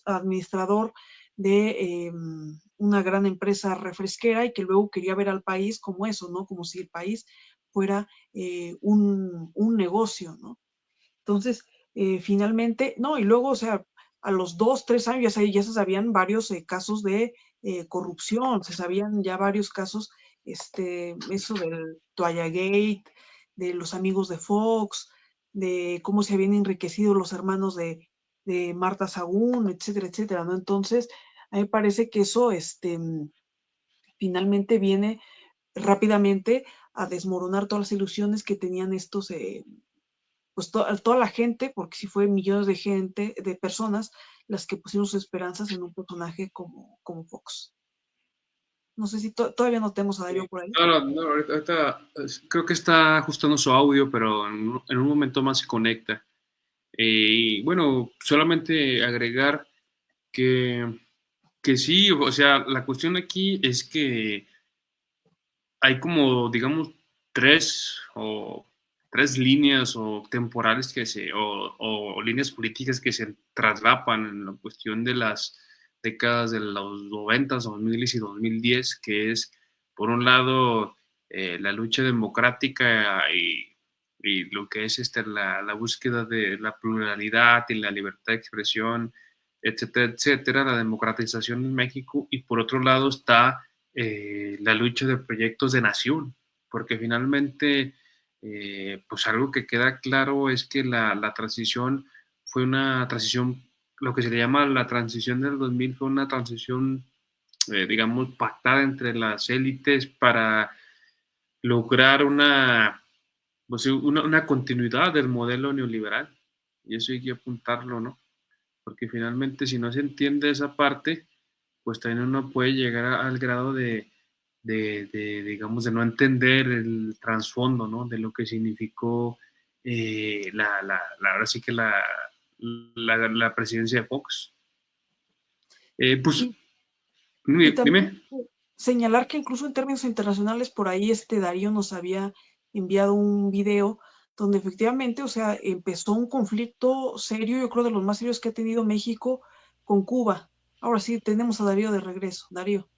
administrador de una gran empresa refresquera, y que luego quería ver al país como eso, ¿no? Como si el país fuera un negocio, ¿no? Entonces, finalmente, no, y luego, o sea, a los 2, 3 años ya se sabían varios casos de corrupción, se sabían ya varios casos, eso del Toallagate, de los amigos de Fox, de cómo se habían enriquecido los hermanos de Marta Sagún, etcétera, etcétera, ¿no? Entonces, a mí me parece que eso, finalmente viene rápidamente a desmoronar todas las ilusiones que tenían estos pues toda la gente, porque sí fue millones de gente, de personas, las que pusieron sus esperanzas en un personaje como Fox. No sé si todavía no tenemos a Darío por ahí. No, ahorita creo que está ajustando su audio, pero en un momento más se conecta. Y bueno, solamente agregar que, que sí, o sea, la cuestión aquí es que hay como, digamos, tres o tres líneas o temporales o líneas políticas que se traslapan en la cuestión de las décadas de los 90, 2000 y 2010, que es, por un lado, la lucha democrática y lo que es la búsqueda de la pluralidad y la libertad de expresión, etcétera, etcétera, la democratización en México, y por otro lado está la lucha de proyectos de nación, porque finalmente, pues algo que queda claro es que la transición fue una transición, lo que se le llama la transición del 2000 fue una transición, digamos, pactada entre las élites para lograr pues, una continuidad del modelo neoliberal. Y eso hay que apuntarlo, ¿no? Porque finalmente si no se entiende esa parte, pues también uno puede llegar al grado digamos, de no entender el trasfondo, ¿no? De lo que significó ahora sí que la presidencia de Fox. Pues, Y, y también dime. señalar que incluso en términos internacionales, por ahí Darío nos había enviado un video donde efectivamente, o sea, empezó un conflicto serio, yo creo de los más serios que ha tenido México con Cuba. Ahora sí, tenemos a Darío de regreso. Darío,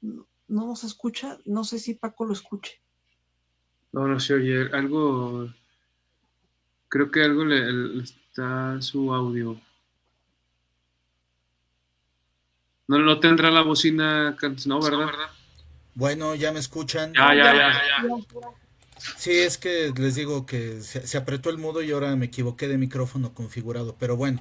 no nos escucha, no sé si Paco lo escuche. No, no se oye. Algo, creo que algo está su audio. No, no tendrá la bocina, no, ¿verdad? Bueno, ¿ya me escuchan? Ya, ya, Ya, ya, ya. Sí, es que les digo que se apretó el modo y ahora me equivoqué de micrófono configurado, pero bueno.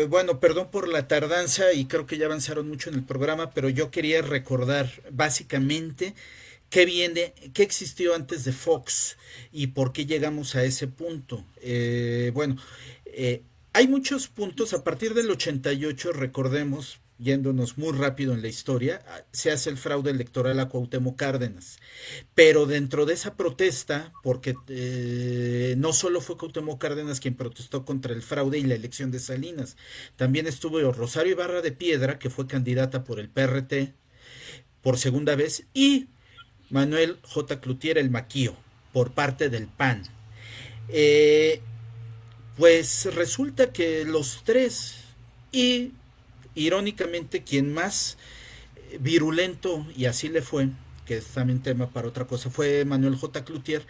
Bueno, perdón por la tardanza y creo que ya avanzaron mucho en el programa, pero yo quería recordar básicamente qué existió antes de Fox y por qué llegamos a ese punto. Bueno, hay muchos puntos. A partir del 88, recordemos, yéndonos muy rápido en la historia, se hace el fraude electoral a Cuauhtémoc Cárdenas. Pero dentro de esa protesta, porque no solo fue Cuauhtémoc Cárdenas quien protestó contra el fraude y la elección de Salinas, también estuvo Rosario Ibarra de Piedra, que fue candidata por el PRT por segunda vez, y Manuel J. Cloutier el Maquío, por parte del PAN. Eh, pues resulta que los tres, y irónicamente quien más virulento, y así le fue, que es también tema para otra cosa, fue Manuel J. Cloutier,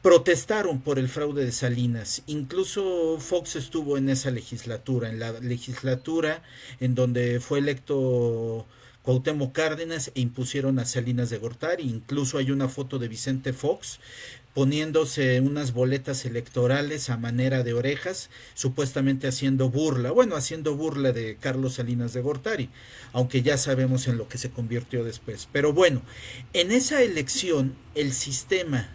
protestaron por el fraude de Salinas. Incluso Fox estuvo en esa legislatura, en la legislatura en donde fue electo Cuauhtémoc Cárdenas e impusieron a Salinas de Gortari. Incluso hay una foto de Vicente Fox poniéndose unas boletas electorales a manera de orejas, supuestamente haciendo burla de Carlos Salinas de Gortari, aunque ya sabemos en lo que se convirtió después. Pero bueno, en esa elección el sistema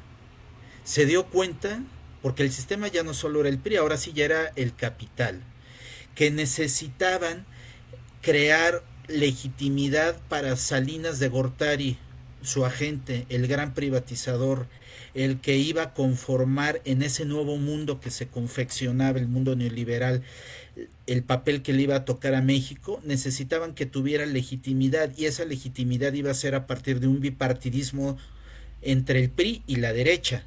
se dio cuenta, porque el sistema ya no solo era el PRI, ahora sí ya era el capital, que necesitaban crear legitimidad para Salinas de Gortari, su agente, el gran privatizador, el que iba a conformar en ese nuevo mundo que se confeccionaba, el mundo neoliberal, el papel que le iba a tocar a México. Necesitaban que tuviera legitimidad, y esa legitimidad iba a ser a partir de un bipartidismo entre el PRI y la derecha,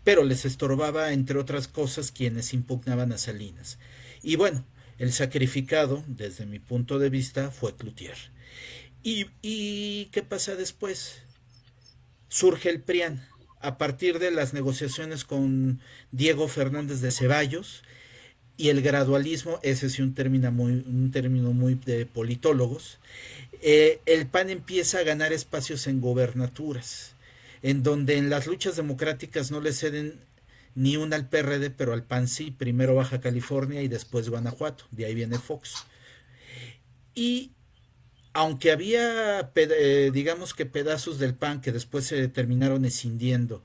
pero les estorbaba, entre otras cosas, quienes impugnaban a Salinas. Y bueno, el sacrificado, desde mi punto de vista, fue Cloutier. ¿Y qué pasa después? Surge el PRIAN. A partir de las negociaciones con Diego Fernández de Ceballos y el gradualismo, ese es un término muy de politólogos, el PAN empieza a ganar espacios en gobernaturas, en donde en las luchas democráticas no le ceden ni una al PRD, pero al PAN sí, primero Baja California y después Guanajuato, de ahí viene Fox. Y aunque había, digamos que pedazos del PAN que después se terminaron escindiendo,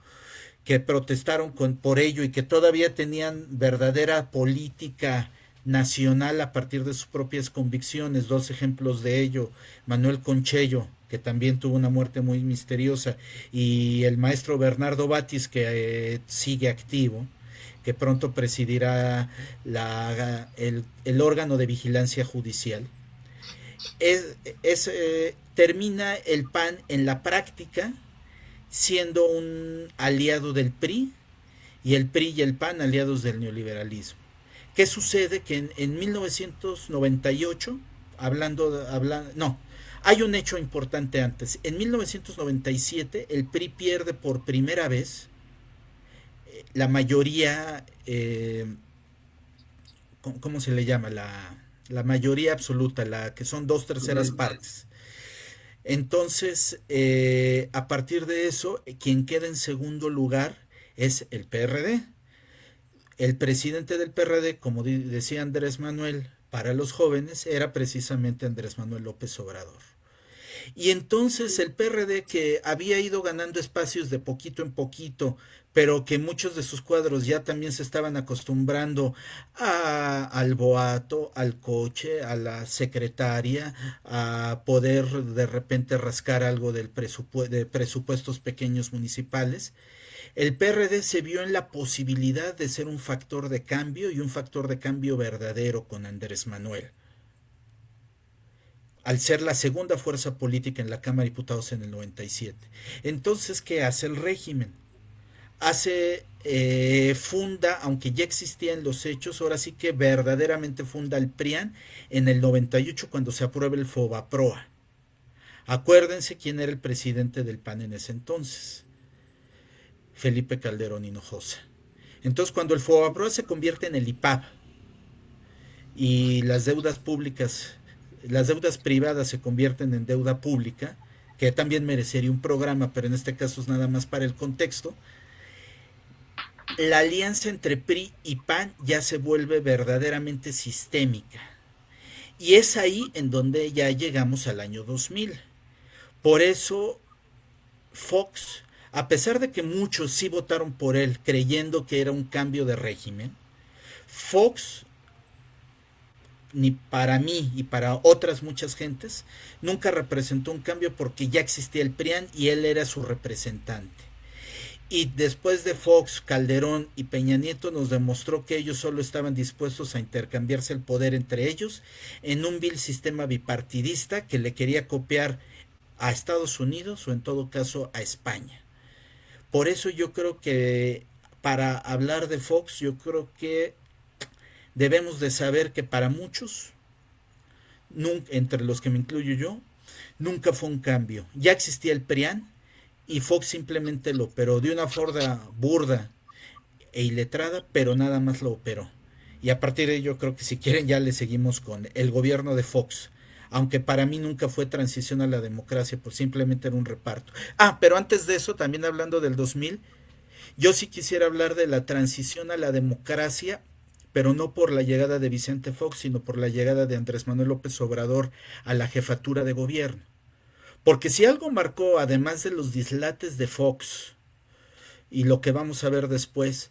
que protestaron por ello y que todavía tenían verdadera política nacional a partir de sus propias convicciones. Dos ejemplos de ello: Manuel Conchello, que también tuvo una muerte muy misteriosa, y el maestro Bernardo Batis, que sigue activo, que pronto presidirá el órgano de vigilancia judicial. Termina el PAN en la práctica siendo un aliado del PRI, y el PRI y el PAN aliados del neoliberalismo. ¿Qué sucede? Que en 1998, no, hay un hecho importante antes. En 1997 el PRI pierde por primera vez la mayoría, ¿cómo se le llama? La mayoría absoluta, la que son 2/3 partes. Entonces, a partir de eso, quien queda en segundo lugar es el PRD. El presidente del PRD, como decía Andrés Manuel, para los jóvenes era precisamente Andrés Manuel López Obrador. Y entonces el PRD, que había ido ganando espacios de poquito en poquito, pero que muchos de sus cuadros ya también se estaban acostumbrando al boato, al coche, a la secretaria, a poder de repente rascar algo de presupuestos pequeños municipales, el PRD se vio en la posibilidad de ser un factor de cambio y un factor de cambio verdadero con Andrés Manuel, al ser la segunda fuerza política en la Cámara de Diputados en el 97. Entonces, ¿qué hace el régimen? Funda, aunque ya existían los hechos, ahora sí que verdaderamente funda el PRIAN en el 98 cuando se aprueba el FOBAPROA. Acuérdense quién era el presidente del PAN en ese entonces, Felipe Calderón Hinojosa. Entonces, cuando el FOBAPROA se convierte en el IPAB y las deudas públicas, las deudas privadas se convierten en deuda pública, que también merecería un programa, pero en este caso es nada más para el contexto, la alianza entre PRI y PAN ya se vuelve verdaderamente sistémica. Y es ahí en donde ya llegamos al año 2000. Por eso Fox, a pesar de que muchos sí votaron por él creyendo que era un cambio de régimen, Fox, ni para mí y para otras muchas gentes, nunca representó un cambio porque ya existía el PRIAN y él era su representante. Y después de Fox, Calderón y Peña Nieto nos demostró que ellos solo estaban dispuestos a intercambiarse el poder entre ellos en un vil sistema bipartidista que le quería copiar a Estados Unidos o en todo caso a España. Por eso yo creo que para hablar de Fox, yo creo que debemos de saber que para muchos, entre los que me incluyo yo, nunca fue un cambio. Ya existía el PRIAN y Fox simplemente lo operó de una forma burda e iletrada, pero nada más lo operó. Y a partir de ello yo creo que si quieren ya le seguimos con el gobierno de Fox, aunque para mí nunca fue transición a la democracia, pues simplemente era un reparto. Pero antes de eso, también hablando del 2000, yo sí quisiera hablar de la transición a la democracia, pero no por la llegada de Vicente Fox, sino por la llegada de Andrés Manuel López Obrador a la jefatura de gobierno. Porque si algo marcó, además de los dislates de Fox y lo que vamos a ver después,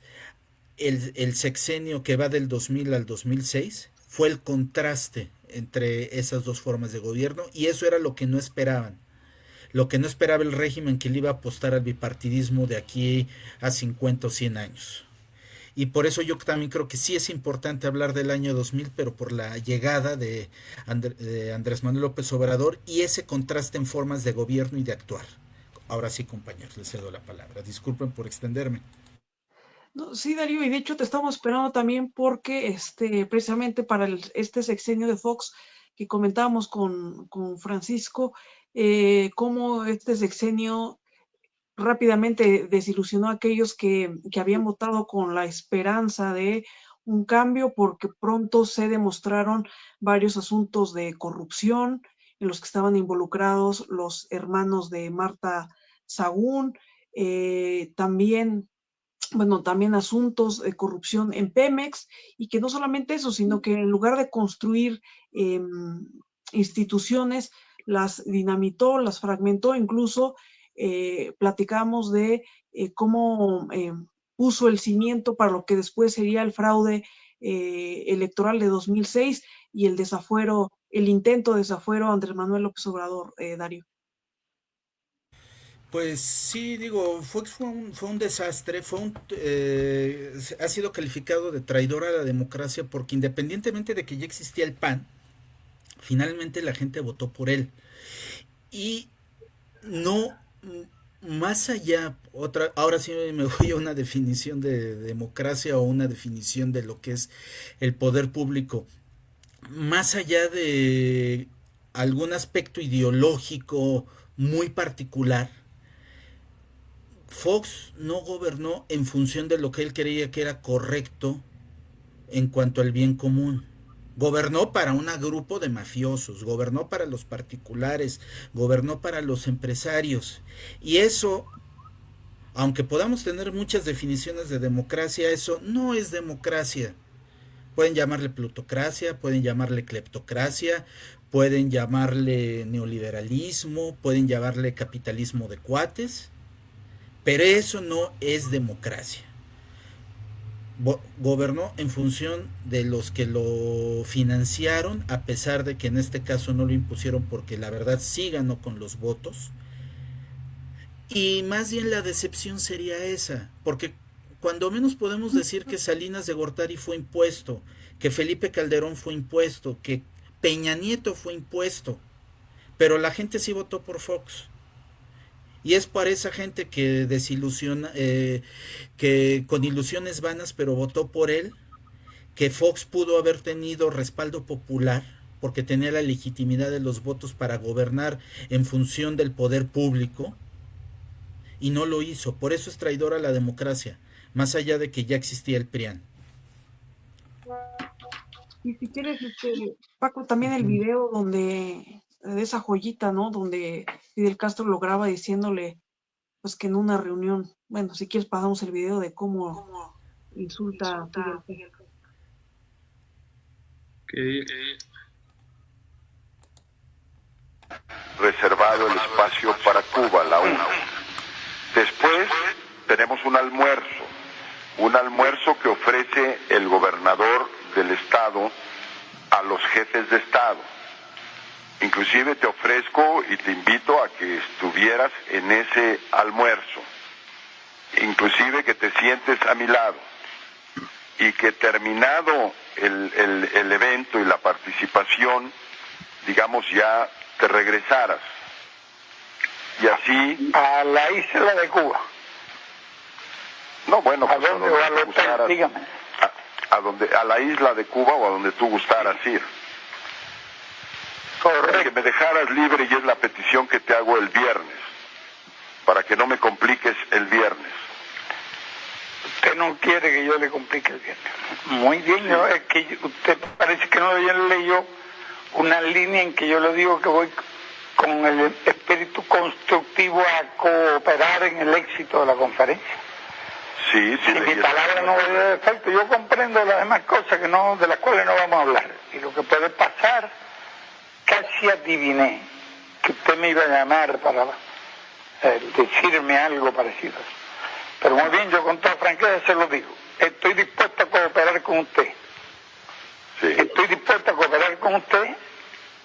el sexenio que va del 2000 al 2006, fue el contraste entre esas dos formas de gobierno, y eso era lo que no esperaban. Lo que no esperaba el régimen, que le iba a apostar al bipartidismo de aquí a 50 o 100 años. Y por eso yo también creo que sí es importante hablar del año 2000, pero por la llegada de Andrés Manuel López Obrador y ese contraste en formas de gobierno y de actuar. Ahora sí, compañeros, les cedo la palabra. Disculpen por extenderme. No, sí, Darío, y de hecho te estamos esperando también porque precisamente para este sexenio de Fox que comentábamos con Francisco, cómo este sexenio rápidamente desilusionó a aquellos que habían votado con la esperanza de un cambio, porque pronto se demostraron varios asuntos de corrupción en los que estaban involucrados los hermanos de Marta Sagún, también, bueno, también asuntos de corrupción en Pemex, y que no solamente eso, sino que en lugar de construir instituciones, las dinamitó, las fragmentó, incluso platicamos de cómo puso el cimiento para lo que después sería el fraude electoral de 2006 y el desafuero, el intento de desafuero a Andrés Manuel López Obrador, Darío. Pues sí, digo, fue un desastre, ha sido calificado de traidor a la democracia porque independientemente de que ya existía el PAN, finalmente la gente votó por él. Y no, más allá, ahora sí me voy a una definición de democracia o una definición de lo que es el poder público, más allá de algún aspecto ideológico muy particular, Fox no gobernó en función de lo que él creía que era correcto en cuanto al bien común. Gobernó para un grupo de mafiosos, gobernó para los particulares, gobernó para los empresarios. Y eso, aunque podamos tener muchas definiciones de democracia, eso no es democracia. Pueden llamarle plutocracia, pueden llamarle cleptocracia, pueden llamarle neoliberalismo, pueden llamarle capitalismo de cuates, pero eso no es democracia. Gobernó en función de los que lo financiaron, a pesar de que en este caso no lo impusieron, porque la verdad sí ganó con los votos. Y más bien la decepción sería esa, porque cuando menos podemos decir que Salinas de Gortari fue impuesto, que Felipe Calderón fue impuesto, que Peña Nieto fue impuesto, pero la gente sí votó por Fox. Y es para esa gente que desilusiona, que con ilusiones vanas, pero votó por él, que Fox pudo haber tenido respaldo popular, porque tenía la legitimidad de los votos para gobernar en función del poder público, y no lo hizo. Por eso es traidor a la democracia, más allá de que ya existía el PRIAN. Y si quieres, Paco, también el video de esa joyita, ¿no? Donde Fidel Castro lo graba diciéndole, pues que en una reunión, bueno, si quieres pasamos el video de cómo insulta a Fidel Castro. Reservado el espacio para Cuba, la UNA. Después tenemos un almuerzo que ofrece el gobernador del estado a los jefes de estado. Inclusive te ofrezco y te invito a que estuvieras en ese almuerzo, inclusive que te sientes a mi lado y que terminado el evento y la participación, digamos, ya te regresaras. Y así a la isla de Cuba. No, bueno, pues ¿a dónde va el hotel? Dígame. A la isla de Cuba o a donde tú gustaras ir. Correcto. Que me dejaras libre, y es la petición que te hago el viernes, para que no me compliques el viernes. Usted no quiere que yo le complique el viernes. Muy bien, sí. Es que usted parece que no leyó una línea en que yo le digo que voy con el espíritu constructivo a cooperar en el éxito de la conferencia. Sí, si mi palabra no vale de efecto, yo comprendo las demás cosas que no, de las cuales no vamos a hablar. Y lo que puede pasar, casi adiviné que usted me iba a llamar para decirme algo parecido. Pero muy bien, yo con toda franqueza se lo digo. Estoy dispuesto a cooperar con usted. Sí. Estoy dispuesto a cooperar con usted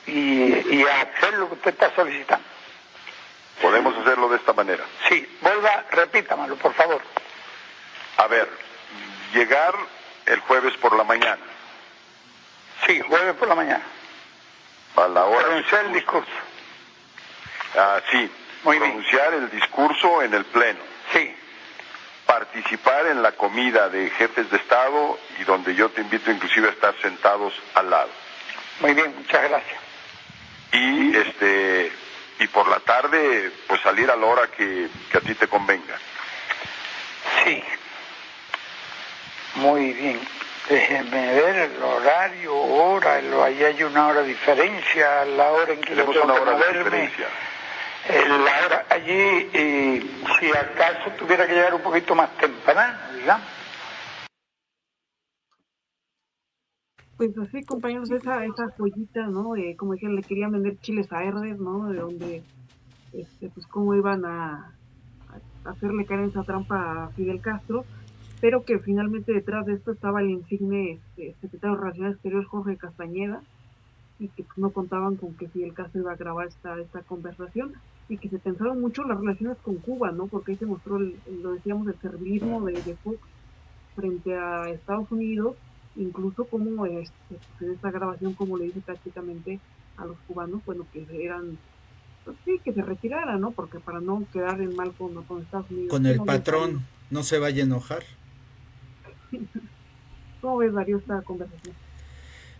y a hacer lo que usted está solicitando. Podemos hacerlo de esta manera. Sí, repítamelo, por favor. A ver, llegar el jueves por la mañana. Sí, jueves por la mañana. A la hora. Pronunciar el discurso. Sí. Muy pronunciar bien. El discurso en el pleno. Sí. Participar en la comida de jefes de Estado y donde yo te invito inclusive a estar sentados al lado. Muy bien, muchas gracias. Y por la tarde, pues salir a la hora que a ti te convenga. Sí. Muy bien. Déjeme ver el horario, hora, ahí hay una hora de diferencia, la hora en que yo tengo que moverme. La hora allí, si acaso tuviera que llegar un poquito más temprano, digamos. Pues así, compañeros, esa joyita, ¿no? Como decían, le querían vender chiles a Herdes, ¿no? De donde, pues cómo iban a hacerle caer en esa trampa a Fidel Castro, pero que finalmente detrás de esto estaba el insigne secretario de Relaciones Exteriores Jorge Castañeda, y que pues, no contaban con que Fidel Castro iba a grabar esta conversación, y que se pensaron mucho las relaciones con Cuba, ¿no? Porque ahí se mostró, lo decíamos, el servilismo de Fox frente a Estados Unidos, incluso como en esta grabación, como le dice prácticamente a los cubanos, bueno, que eran, pues sí, que se retiraran, ¿no? Porque para no quedar en mal con Estados Unidos. Con el patrón, no se vaya a enojar. ¿Cómo ves, Darío, esta conversación?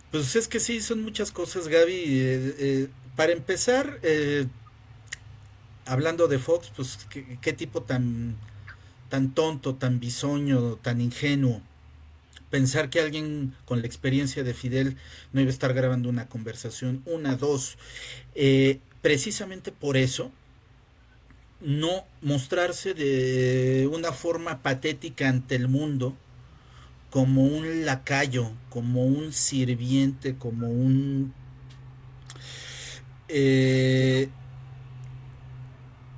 Pues es que sí, son muchas cosas, Gaby. Para empezar, hablando de Fox, pues qué tipo tan tonto, tan bisoño, tan ingenuo. Pensar que alguien con la experiencia de Fidel no iba a estar grabando una conversación, dos. Precisamente por eso, no mostrarse de una forma patética ante el mundo, como un lacayo, como un sirviente, como un eh,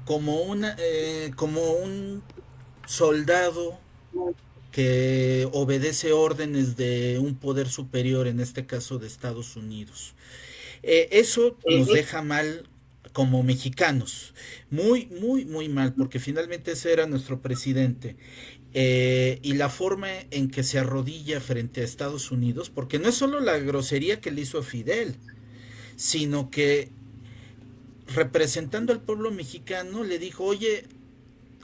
como un soldado que obedece órdenes de un poder superior, en este caso de Estados Unidos. Eso nos deja mal como mexicanos, muy, muy, muy mal, porque finalmente ese era nuestro presidente. Y la forma en que se arrodilla frente a Estados Unidos, porque no es solo la grosería que le hizo a Fidel, sino que representando al pueblo mexicano le dijo, oye,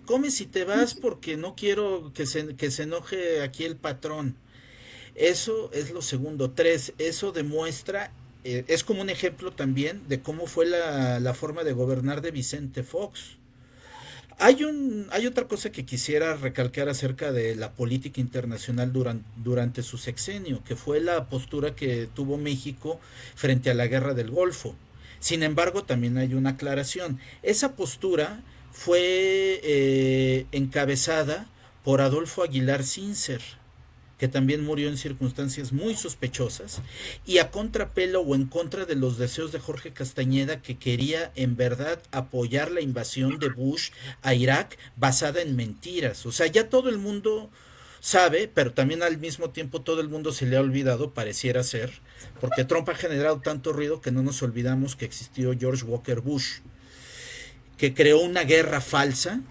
come si te vas porque no quiero que se enoje aquí el patrón. Eso es lo segundo. Tres, eso demuestra, es como un ejemplo también de cómo fue la forma de gobernar de Vicente Fox. Hay otra cosa que quisiera recalcar acerca de la política internacional durante su sexenio, que fue la postura que tuvo México frente a la guerra del Golfo. Sin embargo, también hay una aclaración. Esa postura fue encabezada por Adolfo Aguilar Sincer, que también murió en circunstancias muy sospechosas, y a contrapelo o en contra de los deseos de Jorge Castañeda, que quería en verdad apoyar la invasión de Bush a Irak basada en mentiras. O sea, ya todo el mundo sabe, pero también al mismo tiempo todo el mundo se le ha olvidado, pareciera ser, porque Trump ha generado tanto ruido que no nos olvidamos que existió George Walker Bush, que creó una guerra falsa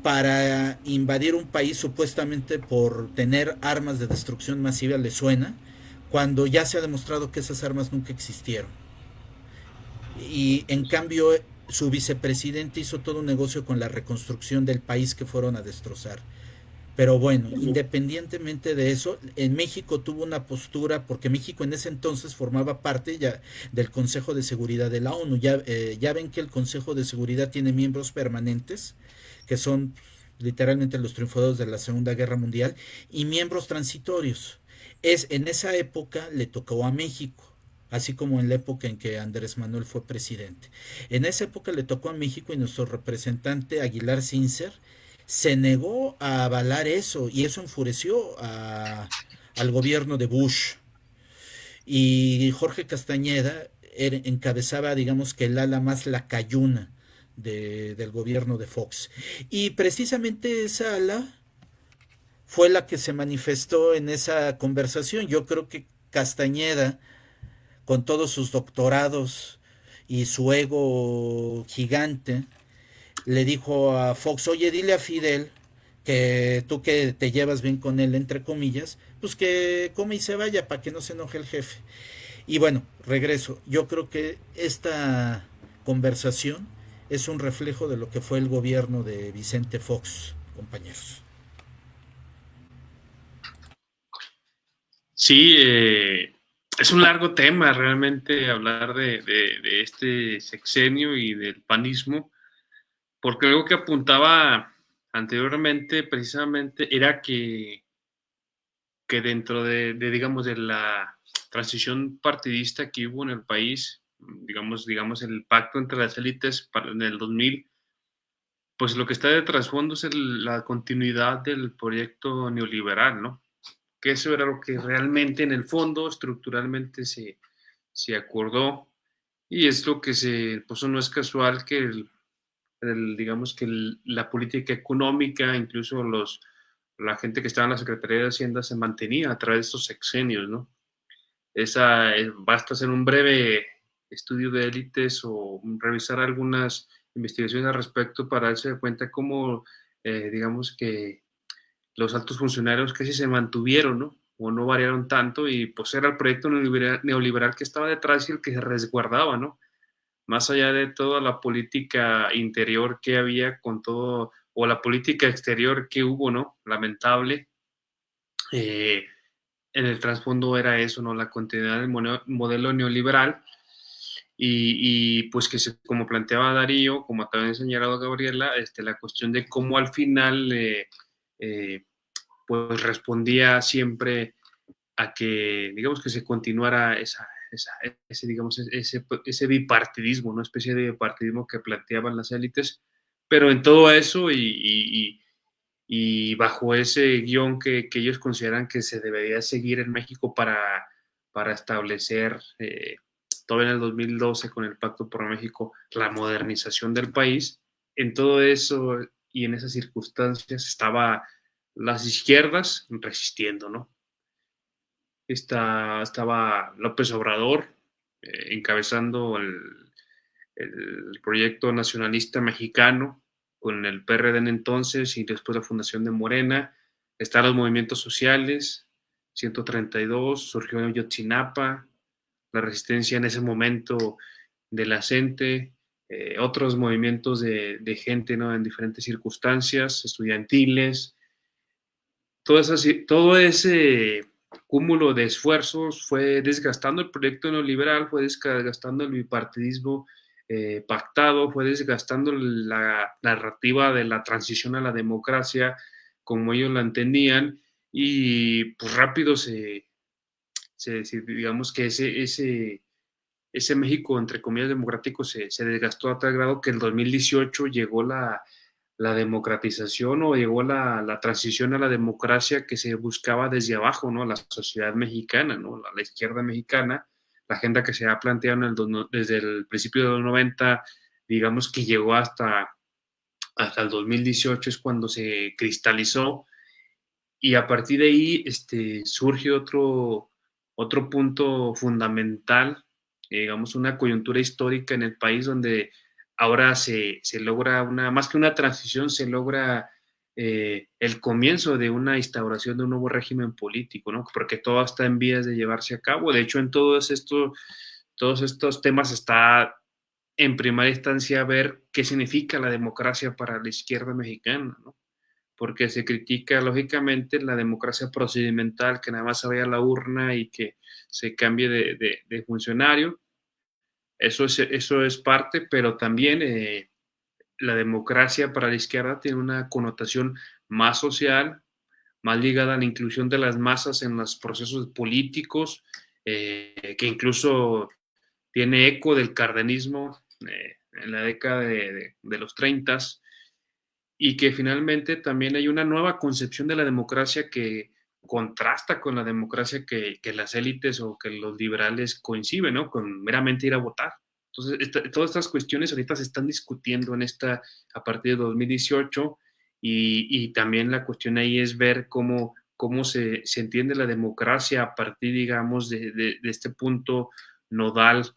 para invadir un país supuestamente por tener armas de destrucción masiva, le suena, cuando ya se ha demostrado que esas armas nunca existieron. Y en cambio su vicepresidente hizo todo un negocio con la reconstrucción del país que fueron a destrozar. Pero bueno, independientemente de eso, en México tuvo una postura, porque México en ese entonces formaba parte ya del Consejo de Seguridad de la ONU. Ya ven que el Consejo de Seguridad tiene miembros permanentes, que son literalmente los triunfadores de la Segunda Guerra Mundial, y miembros transitorios. En esa época le tocó a México, así como en la época en que Andrés Manuel fue presidente. En esa época le tocó a México y nuestro representante Aguilar Sincer se negó a avalar eso y eso enfureció al gobierno de Bush. Y Jorge Castañeda encabezaba, digamos que el ala más lacayuna del gobierno de Fox. Y precisamente esa ala fue la que se manifestó en esa conversación. Yo creo que Castañeda, con todos sus doctorados y su ego gigante, le dijo a Fox, oye, dile a Fidel que tú que te llevas bien con él, entre comillas, pues que come y se vaya para que no se enoje el jefe. Y bueno, regreso. Yo creo que esta conversación es un reflejo de lo que fue el gobierno de Vicente Fox, compañeros. Sí, es un largo tema realmente hablar de este sexenio y del panismo, porque algo que apuntaba anteriormente precisamente era que dentro digamos, de la transición partidista que hubo en el país, digamos el pacto entre las élites en el 2000, pues lo que está de trasfondo es la continuidad del proyecto neoliberal, ¿no? Que eso era lo que realmente en el fondo estructuralmente se acordó, y es lo que pues no es casual que digamos que la política económica, incluso la gente que estaba en la Secretaría de Hacienda se mantenía a través de estos sexenios, ¿no? Basta hacer un breve estudio de élites o revisar algunas investigaciones al respecto para darse cuenta cómo, digamos que los altos funcionarios casi se mantuvieron, ¿no? O no variaron tanto, y pues era el proyecto neoliberal que estaba detrás y el que se resguardaba, ¿no? Más allá de toda la política interior que había con todo, o la política exterior que hubo, ¿no? Lamentable, eh, en el trasfondo era eso, ¿no? La continuidad del modelo neoliberal, pues que como planteaba Darío, como también ha señalado Gabriela, la cuestión de cómo al final eh, pues respondía siempre a que, digamos, que se continuara ese bipartidismo, una especie de bipartidismo que planteaban las élites, pero en todo eso y bajo ese guión que ellos consideran que se debería seguir en México para establecer todavía en el 2012 con el Pacto por México, la modernización del país. En todo eso y en esas circunstancias estaban las izquierdas resistiendo, ¿no? Estaba López Obrador encabezando el proyecto nacionalista mexicano con el PRD en entonces y después la fundación de Morena. Están los movimientos sociales, 132, surgió Ayotzinapa, la resistencia en ese momento de la gente, otros movimientos de gente, ¿no? En diferentes circunstancias, estudiantiles, todo ese cúmulo de esfuerzos fue desgastando el proyecto neoliberal, fue desgastando el bipartidismo pactado, fue desgastando la narrativa de la transición a la democracia como ellos la entendían y pues rápido digamos que ese México, entre comillas, democrático se desgastó a tal grado que en 2018 llegó la democratización o llegó la transición a la democracia que se buscaba desde abajo, ¿no? La sociedad mexicana, ¿no? La izquierda mexicana, la agenda que se ha planteado desde el principio de los 90, digamos que llegó hasta el 2018 es cuando se cristalizó y a partir de ahí surge otro punto fundamental, digamos, una coyuntura histórica en el país donde ahora se logra más que una transición, se logra el comienzo de una instauración de un nuevo régimen político, ¿no? Porque todo está en vías de llevarse a cabo. De hecho, en todos estos temas está en primera instancia ver qué significa la democracia para la izquierda mexicana, ¿no? Porque se critica lógicamente la democracia procedimental, que nada más se vaya a la urna y que se cambie de funcionario. Eso es parte, pero también la democracia para la izquierda tiene una connotación más social, más ligada a la inclusión de las masas en los procesos políticos, que incluso tiene eco del cardenismo en la década de los 30 y que finalmente también hay una nueva concepción de la democracia que contrasta con la democracia que las élites o que los liberales coinciden, ¿no? Con meramente ir a votar. Entonces, todas estas cuestiones ahorita se están discutiendo a partir de 2018 y también la cuestión ahí es ver cómo se entiende la democracia a partir, digamos, de este punto nodal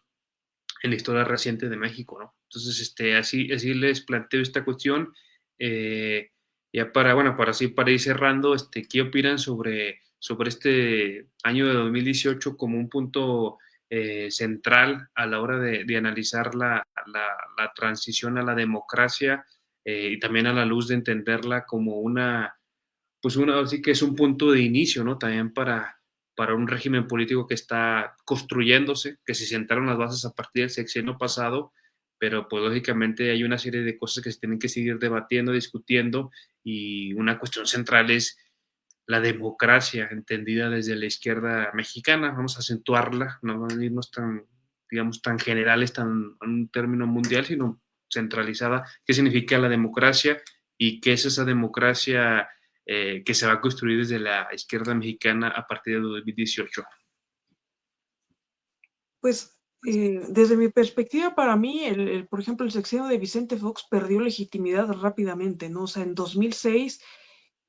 en la historia reciente de México, ¿no? Entonces, así les planteo esta cuestión. Ya para ir cerrando, ¿qué opinan sobre este año de 2018 como un punto central a la hora de analizar la transición a la democracia y también a la luz de entenderla como así que es un punto de inicio, ¿no? También para un régimen político que está construyéndose, que se sentaron las bases a partir del sexenio pasado, pero pues lógicamente hay una serie de cosas que se tienen que seguir debatiendo, discutiendo, y una cuestión central es la democracia entendida desde la izquierda mexicana. Vamos a acentuarla, no vamos a irnos tan generales, tan en un término mundial, sino centralizada. ¿Qué significa la democracia y qué es esa democracia que se va a construir desde la izquierda mexicana a partir de 2018? Pues desde mi perspectiva, para mí, por ejemplo, el sexenio de Vicente Fox perdió legitimidad rápidamente, ¿no? O sea, en 2006,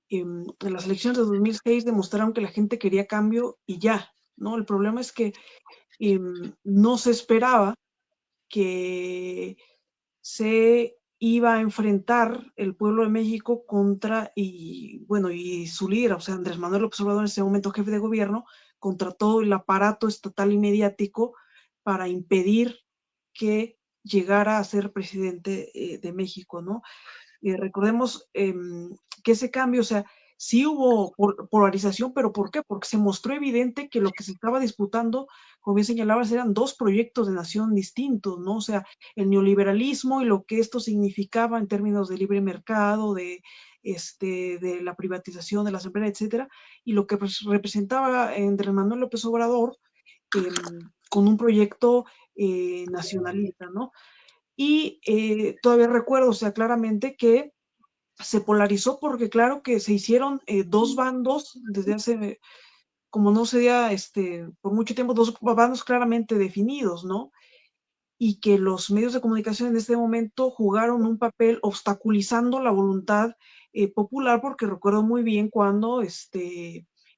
en las elecciones de 2006 demostraron que la gente quería cambio y ya, ¿no? El problema es que no se esperaba que se iba a enfrentar el pueblo de México contra, y su líder, o sea, Andrés Manuel López Obrador, en ese momento jefe de gobierno, contra todo el aparato estatal y mediático para impedir que llegara a ser presidente de México, ¿no? Recordemos que ese cambio, o sea, sí hubo polarización, pero ¿por qué? Porque se mostró evidente que lo que se estaba disputando, como bien señalabas, eran dos proyectos de nación distintos, ¿no? O sea, el neoliberalismo y lo que esto significaba en términos de libre mercado, de la privatización de las empresas, etcétera, y lo que representaba Andrés Manuel López Obrador con un proyecto nacionalista, ¿no? Y todavía recuerdo, o sea, claramente que se polarizó porque claro que se hicieron dos bandos desde hace como no sería por mucho tiempo dos bandos claramente definidos, ¿no? Y que los medios de comunicación en este momento jugaron un papel obstaculizando la voluntad popular, porque recuerdo muy bien cuando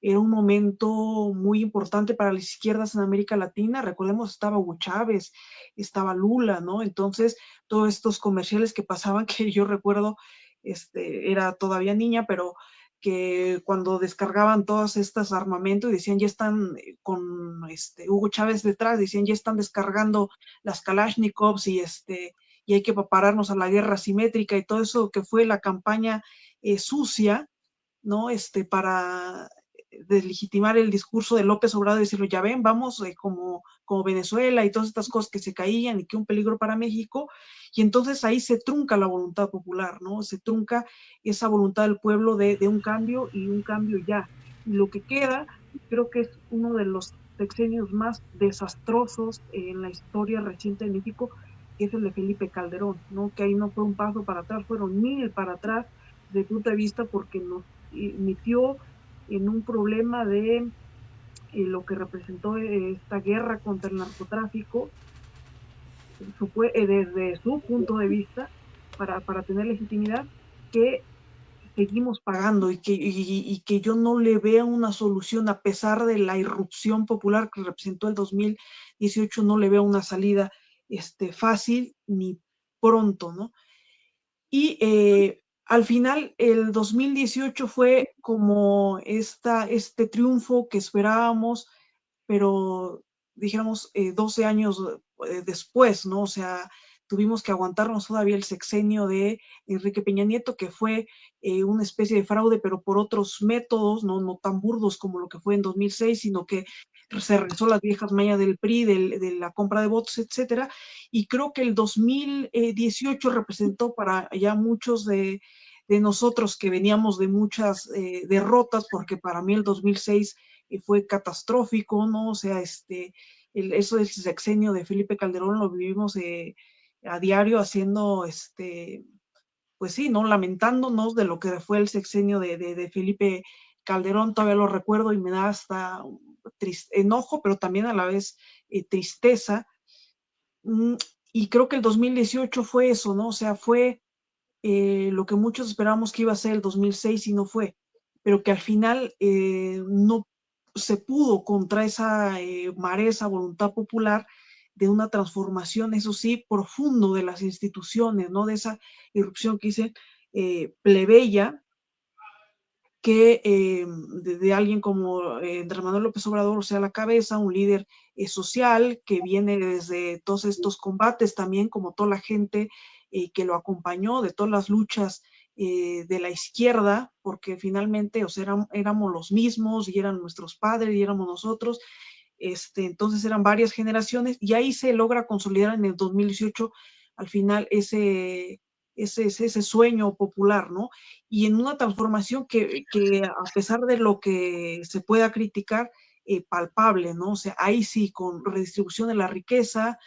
era un momento muy importante para las izquierdas en América Latina. Recordemos, estaba Hugo Chávez, estaba Lula, ¿no? Entonces, todos estos comerciales que pasaban, que yo recuerdo, era todavía niña, pero que cuando descargaban todas estas armamentos y decían ya están con Hugo Chávez detrás, decían ya están descargando las Kalashnikovs y hay que prepararnos a la guerra asimétrica y todo eso que fue la campaña sucia, ¿no? Para deslegitimar el discurso de López Obrador y decirlo, ya ven, vamos como Venezuela y todas estas cosas que se caían y que un peligro para México, y entonces ahí se trunca la voluntad popular, ¿no? Se trunca esa voluntad del pueblo de un cambio y un cambio ya. Y lo que queda, creo que es uno de los sexenios más desastrosos en la historia reciente de México, que es el de Felipe Calderón, ¿no? Que ahí no fue un paso para atrás, fueron 1000 para atrás desde el punto de vista porque nos metió en un problema de lo que representó esta guerra contra el narcotráfico desde su punto de vista para tener legitimidad, que seguimos pagando y que yo no le veo una solución a pesar de la irrupción popular que representó el 2018, no le veo una salida fácil ni pronto, ¿no? Y al final el 2018 fue como este triunfo que esperábamos, pero dijéramos 12 años después, ¿no? O sea, tuvimos que aguantarnos todavía el sexenio de Enrique Peña Nieto, que fue una especie de fraude, pero por otros métodos, no tan burdos como lo que fue en 2006, sino que se regresó las viejas mañas del PRI, de la compra de votos, etcétera. Y creo que el 2018 representó para ya muchos de nosotros que veníamos de muchas derrotas, porque para mí el 2006 fue catastrófico, ¿no? O sea, eso del sexenio de Felipe Calderón lo vivimos a diario haciendo, pues sí, ¿no? Lamentándonos de lo que fue el sexenio de Felipe Calderón, todavía lo recuerdo y me da hasta enojo, pero también a la vez tristeza. Y creo que el 2018 fue eso, ¿no? O sea, fue lo que muchos esperábamos que iba a ser el 2006 y no fue, pero que al final no se pudo contra esa marea, esa voluntad popular de una transformación, eso sí, profundo de las instituciones, ¿no? De esa irrupción que hice plebeya, que de alguien como Andrés Manuel López Obrador, o sea, la cabeza, un líder social que viene desde todos estos combates también, como toda la gente que lo acompañó, de todas las luchas de la izquierda, porque finalmente, o sea, éramos los mismos y eran nuestros padres y éramos nosotros, entonces eran varias generaciones y ahí se logra consolidar en el 2018 al final ese sueño popular, ¿no? Y en una transformación que a pesar de lo que se pueda criticar, palpable, ¿no? O sea, ahí sí, con redistribución de la riqueza,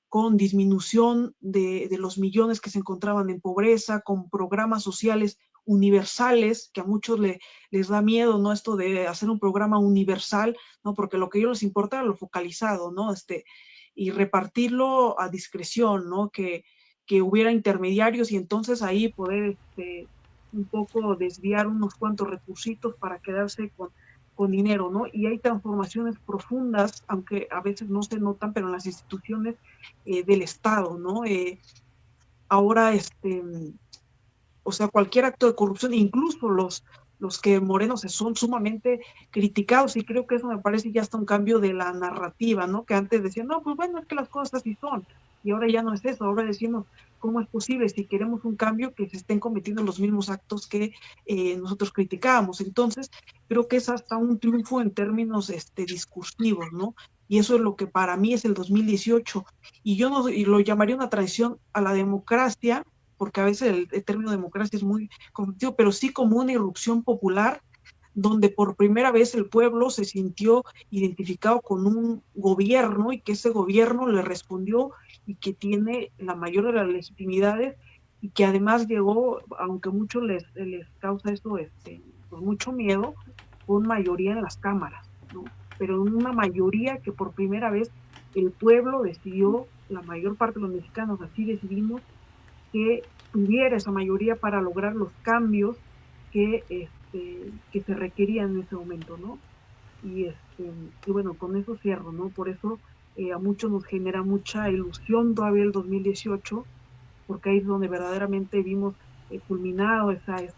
con disminución de los millones que se encontraban en pobreza, con programas sociales universales, que a muchos les da miedo, ¿no? Esto de hacer un programa universal, ¿no? Porque lo que a ellos les importa era lo focalizado, ¿no? Y repartirlo a discreción, ¿no? Que hubiera intermediarios y entonces ahí poder un poco desviar unos cuantos recursitos para quedarse con dinero, ¿no? Y hay transformaciones profundas, aunque a veces no se notan, pero en las instituciones del Estado, ¿no? Ahora, o sea, cualquier acto de corrupción, incluso los que morenos son sumamente criticados, y creo que eso me parece ya hasta un cambio de la narrativa, ¿no? Que antes decían, no, pues bueno, es que las cosas así son, y ahora ya no es eso, ahora decimos, ¿cómo es posible si queremos un cambio que se estén cometiendo los mismos actos que nosotros criticábamos? Entonces, creo que es hasta un triunfo en términos discursivos, ¿no? Y eso es lo que para mí es el 2018, y yo no y lo llamaría una traición a la democracia, porque a veces el término democracia es muy conflictivo, pero sí como una irrupción popular donde por primera vez el pueblo se sintió identificado con un gobierno y que ese gobierno le respondió y que tiene la mayor de las legitimidades y que además llegó, aunque mucho les causa esto pues mucho miedo, con mayoría en las cámaras. ¿no? Pero en una mayoría que por primera vez el pueblo decidió, la mayor parte de los mexicanos así decidimos, que tuviera esa mayoría para lograr los cambios que se requerían en ese momento, ¿no? Y bueno, con eso cierro, ¿no? Por eso a muchos nos genera mucha ilusión todavía el 2018, porque ahí es donde verdaderamente vimos culminado ese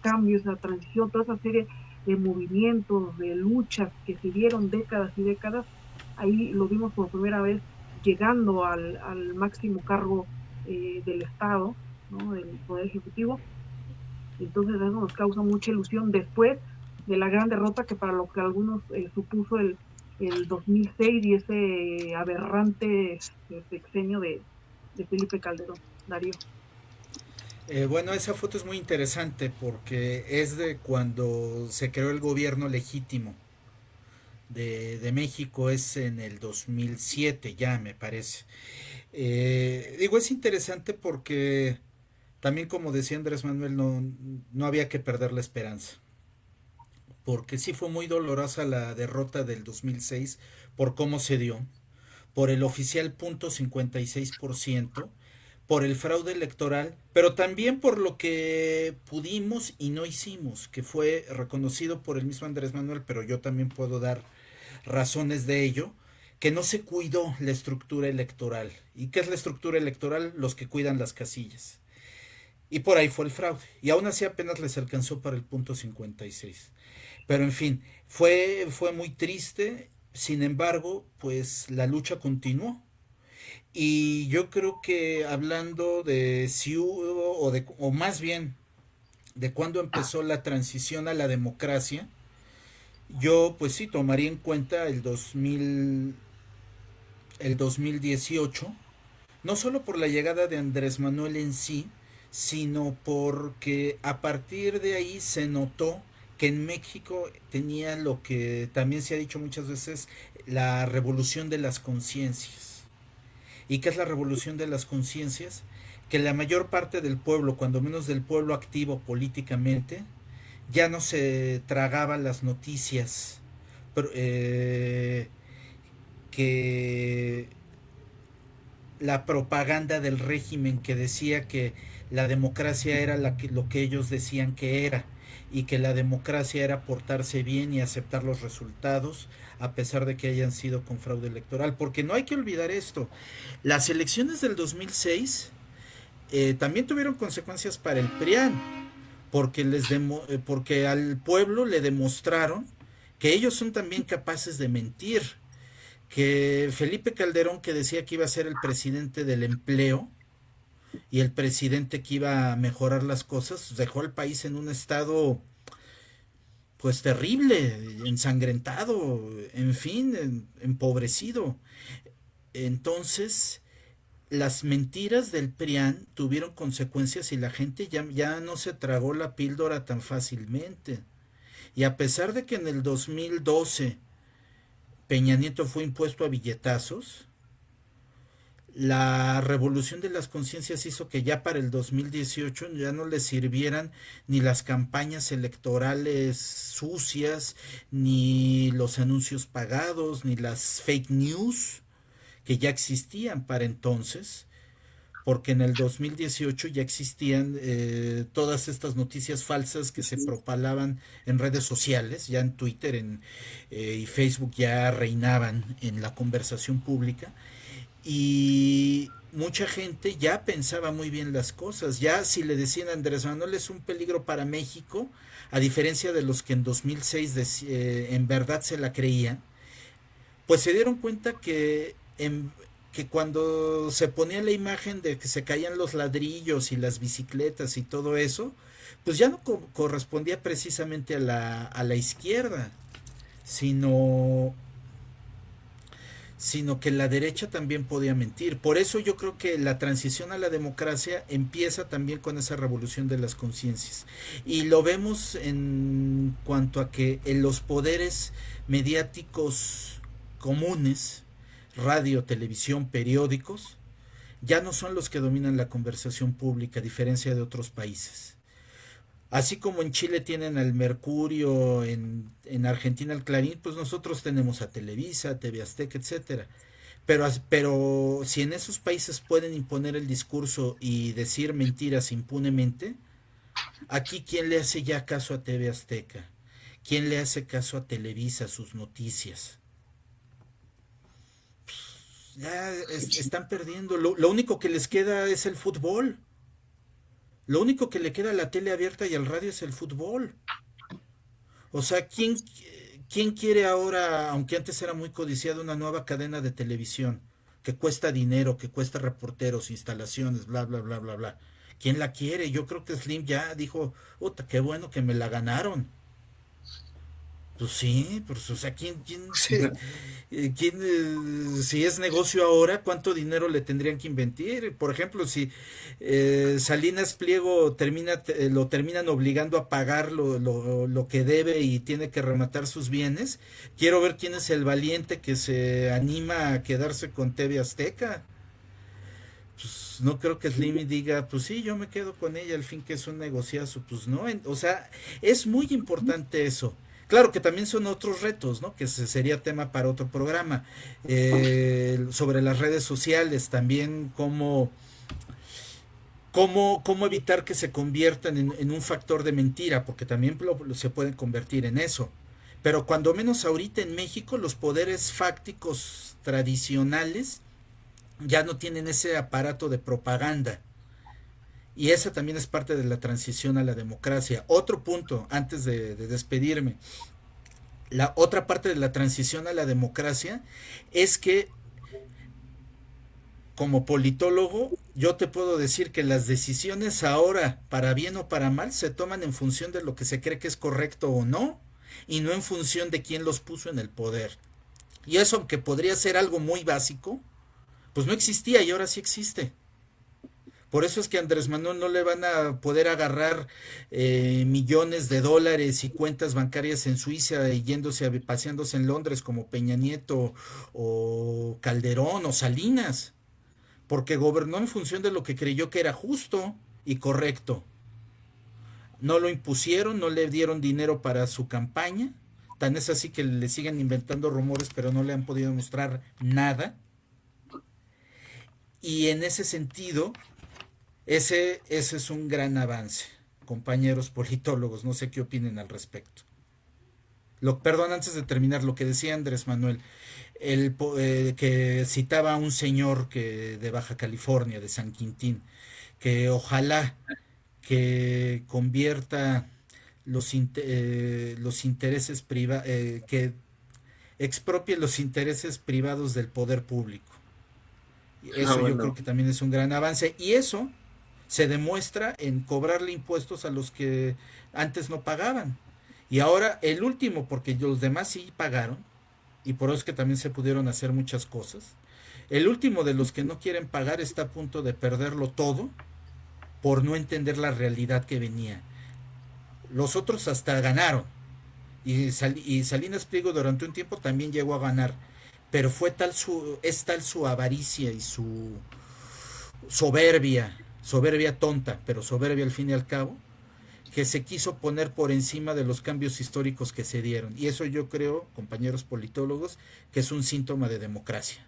cambio, esa transición, toda esa serie de movimientos, de luchas que se dieron décadas y décadas, ahí lo vimos por primera vez llegando al máximo cargo del Estado, ¿no? Del Poder Ejecutivo. Entonces eso nos causa mucha ilusión después de la gran derrota que para lo que algunos supuso el 2006 y ese aberrante sexenio de Felipe Calderón. Darío. Bueno, esa foto es muy interesante porque es de cuando se creó el gobierno legítimo de México, es en el 2007 ya me parece. Digo, es interesante porque también como decía Andrés Manuel, no había que perder la esperanza. Porque sí fue muy dolorosa la derrota del 2006 por cómo se dio, por el oficial .56%, por el fraude electoral, pero también por lo que pudimos y no hicimos, que fue reconocido por el mismo Andrés Manuel, pero yo también puedo dar razones de ello, que no se cuidó la estructura electoral. ¿Y qué es la estructura electoral? Los que cuidan las casillas. Y por ahí fue el fraude. Y aún así apenas les alcanzó para el .56. Pero en fin, fue muy triste. Sin embargo, pues la lucha continuó. Y yo creo que hablando de si hubo, o más bien de cuándo empezó la transición a la democracia, yo pues sí tomaría en cuenta el 2018, no solo por la llegada de Andrés Manuel en sí, sino porque a partir de ahí se notó que en México tenía lo que también se ha dicho muchas veces, la revolución de las conciencias. ¿Y qué es la revolución de las conciencias? Que la mayor parte del pueblo, cuando menos del pueblo activo políticamente, ya no se tragaba las noticias que la propaganda del régimen que decía que la democracia era lo que ellos decían que era y que la democracia era portarse bien y aceptar los resultados a pesar de que hayan sido con fraude electoral, porque no hay que olvidar esto, las elecciones del 2006 también tuvieron consecuencias para el PRIAN, porque porque al pueblo le demostraron que ellos son también capaces de mentir, que Felipe Calderón, que decía que iba a ser el presidente del empleo y el presidente que iba a mejorar las cosas, dejó al país en un estado pues terrible, ensangrentado, en fin, empobrecido. Entonces, las mentiras del PRIAN tuvieron consecuencias y la gente ya no se tragó la píldora tan fácilmente. Y a pesar de que en el 2012 Peña Nieto fue impuesto a billetazos, la revolución de las conciencias hizo que ya para el 2018 ya no le sirvieran ni las campañas electorales sucias, ni los anuncios pagados, ni las fake news que ya existían para entonces, porque en el 2018 ya existían todas estas noticias falsas que se propalaban en redes sociales, ya en Twitter y Facebook ya reinaban en la conversación pública, y mucha gente ya pensaba muy bien las cosas, ya si le decían a Andrés Manuel es un peligro para México, a diferencia de los que en 2006 en verdad se la creían, pues se dieron cuenta que cuando se ponía la imagen de que se caían los ladrillos y las bicicletas y todo eso, pues ya no correspondía precisamente a la izquierda, sino, sino que la derecha también podía mentir. Por eso yo creo que la transición a la democracia empieza también con esa revolución de las conciencias. Y lo vemos en cuanto a que en los poderes mediáticos comunes, radio, televisión, periódicos, ya no son los que dominan la conversación pública, a diferencia de otros países. Así como en Chile tienen al Mercurio, en Argentina al Clarín, pues nosotros tenemos a Televisa, TV Azteca, etcétera. Pero si en esos países pueden imponer el discurso y decir mentiras impunemente, aquí ¿quién le hace ya caso a TV Azteca? ¿Quién le hace caso a Televisa, sus noticias? Ya están perdiendo. Lo único que les queda es el fútbol. Lo único que le queda a la tele abierta y al radio es el fútbol. O sea, ¿quién quiere ahora, aunque antes era muy codiciada, una nueva cadena de televisión que cuesta dinero, que cuesta reporteros, instalaciones, bla, bla, bla, bla, bla? ¿Quién la quiere? Yo creo que Slim ya dijo, puta, qué bueno que me la ganaron. Pues sí, pues, o sea, Sí, si es negocio ahora, ¿cuánto dinero le tendrían que invertir? Por ejemplo, si Salinas Pliego lo terminan obligando a pagar lo que debe y tiene que rematar sus bienes, quiero ver quién es el valiente que se anima a quedarse con TV Azteca. Pues no creo que Slim diga, pues sí, yo me quedo con ella, al fin que es un negociazo, pues no, o sea, es muy importante eso. Claro que también son otros retos, ¿no? Que sería tema para otro programa. Sobre las redes sociales, también cómo evitar que se conviertan en un factor de mentira, porque también se pueden convertir en eso. Pero cuando menos ahorita en México los poderes fácticos tradicionales ya no tienen ese aparato de propaganda. Y esa también es parte de la transición a la democracia. Otro punto, antes de despedirme, la otra parte de la transición a la democracia es que como politólogo yo te puedo decir que las decisiones ahora, para bien o para mal, se toman en función de lo que se cree que es correcto o no, y no en función de quién los puso en el poder. Y eso, aunque podría ser algo muy básico, pues no existía y ahora sí existe. Por eso es que a Andrés Manuel no le van a poder agarrar millones de dólares y cuentas bancarias en Suiza y paseándose en Londres como Peña Nieto o Calderón o Salinas, porque gobernó en función de lo que creyó que era justo y correcto. No lo impusieron, no le dieron dinero para su campaña, tan es así que le siguen inventando rumores, pero no le han podido mostrar nada. Y en ese sentido, ese es un gran avance, compañeros politólogos, no sé qué opinen al respecto. Perdón, antes de terminar, lo que decía Andrés Manuel, que citaba a un señor de Baja California, de San Quintín, que ojalá que convierta los intereses privados, que expropie los intereses privados del poder público. Eso yo creo bueno. que también es un gran avance y eso se demuestra en cobrarle impuestos a los que antes no pagaban. Y ahora el último, porque los demás sí pagaron, y por eso es que también se pudieron hacer muchas cosas. El último de los que no quieren pagar está a punto de perderlo todo por no entender la realidad que venía. Los otros hasta ganaron. Y Salinas Pliego durante un tiempo también llegó a ganar. Pero es tal su avaricia y su soberbia tonta, pero soberbia al fin y al cabo, que se quiso poner por encima de los cambios históricos que se dieron. Y eso yo creo, compañeros politólogos, que es un síntoma de democracia.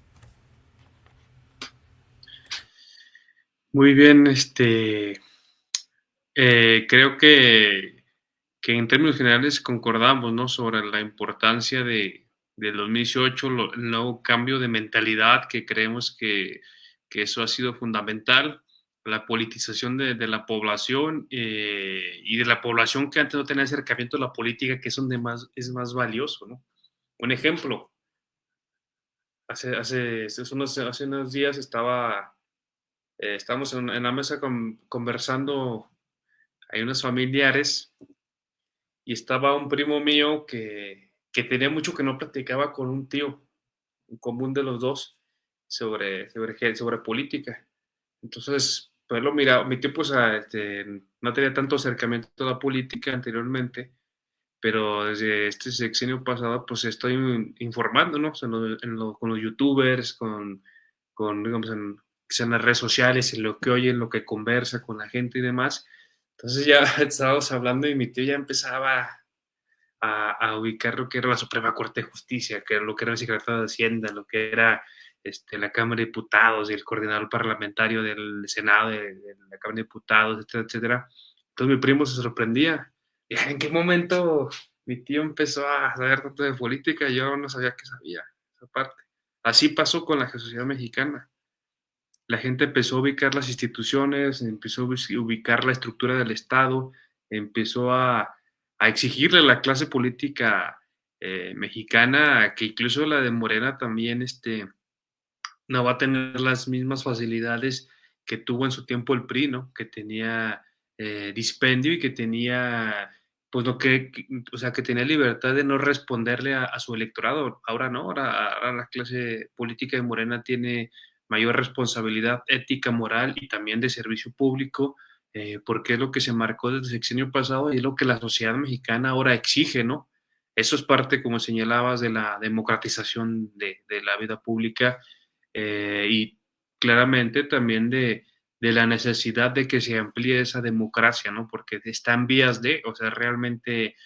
Muy bien, creo que en términos generales concordamos, ¿no? Sobre la importancia del 2018, el nuevo cambio de mentalidad que creemos que eso ha sido fundamental, la politización de la población y de la población que antes no tenía acercamiento a la política, que es donde es más valioso, ¿no? Un ejemplo, hace unos días estábamos en la mesa conversando, hay unos familiares y estaba un primo mío que tenía mucho que no platicaba con un tío en común de los dos sobre política. Entonces, pues lo mira, mi tío pues no tenía tanto acercamiento a la política anteriormente, pero desde este sexenio pasado pues estoy informándonos con los youtubers, digamos, en las redes sociales, en lo que oye, en lo que conversa con la gente y demás, Entonces ya estábamos hablando y mi tío ya empezaba a ubicar lo que era la Suprema Corte de Justicia, que era lo que era el secretario de Hacienda, lo que era la Cámara de Diputados y el coordinador parlamentario del Senado, de la Cámara de Diputados, etcétera, etcétera. Entonces mi primo se sorprendía. Y, ¿en qué momento mi tío empezó a saber tanto de política? Yo no sabía que sabía esa parte. Así pasó con la sociedad mexicana. La gente empezó a ubicar las instituciones, empezó a ubicar la estructura del Estado, empezó a exigirle a la clase política mexicana, que incluso la de Morena también no va a tener las mismas facilidades que tuvo en su tiempo el PRI, ¿no? Que tenía dispendio y que tenía, pues o sea, que tenía libertad de no responderle a su electorado. Ahora no, ahora la clase política de Morena tiene mayor responsabilidad ética, moral y también de servicio público, porque es lo que se marcó desde el sexenio pasado y es lo que la sociedad mexicana ahora exige, ¿no? Eso es parte, como señalabas, de la democratización de la vida pública y claramente también de la necesidad de que se amplíe esa democracia, ¿no? Porque está en vías o sea, realmente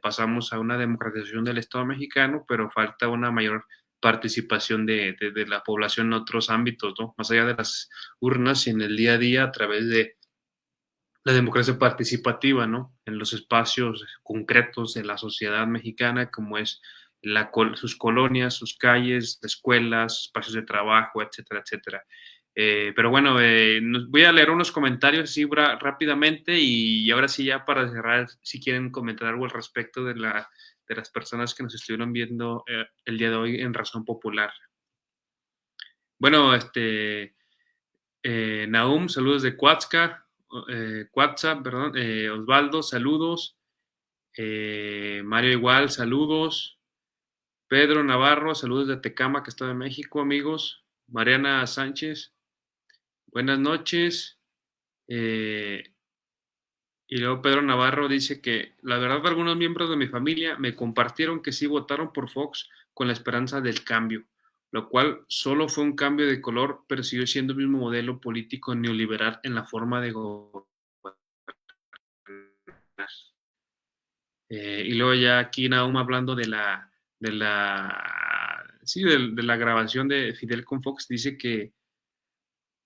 pasamos a una democratización del Estado mexicano, pero falta una mayor participación de la población en otros ámbitos, ¿no? Más allá de las urnas y en el día a día a través de la democracia participativa, ¿no? En los espacios concretos de la sociedad mexicana, como es sus colonias, sus calles, escuelas, espacios de trabajo, etcétera, etcétera. Pero bueno, voy a leer unos comentarios así rápidamente y ahora sí ya para cerrar, si quieren comentar algo al respecto de las personas que nos estuvieron viendo el día de hoy en Razón Popular. Bueno, Nahum, saludos de WhatsApp, perdón. Osvaldo, saludos. Mario igual, saludos. Pedro Navarro, saludos de Tecama, que está en México, amigos. Mariana Sánchez, buenas noches. Y luego Pedro Navarro dice que la verdad algunos miembros de mi familia me compartieron que sí votaron por Fox con la esperanza del cambio, lo cual solo fue un cambio de color, pero siguió siendo el mismo modelo político neoliberal en la forma de gobernar. Y luego ya aquí Nahum hablando de la grabación de Fidel con Fox, dice que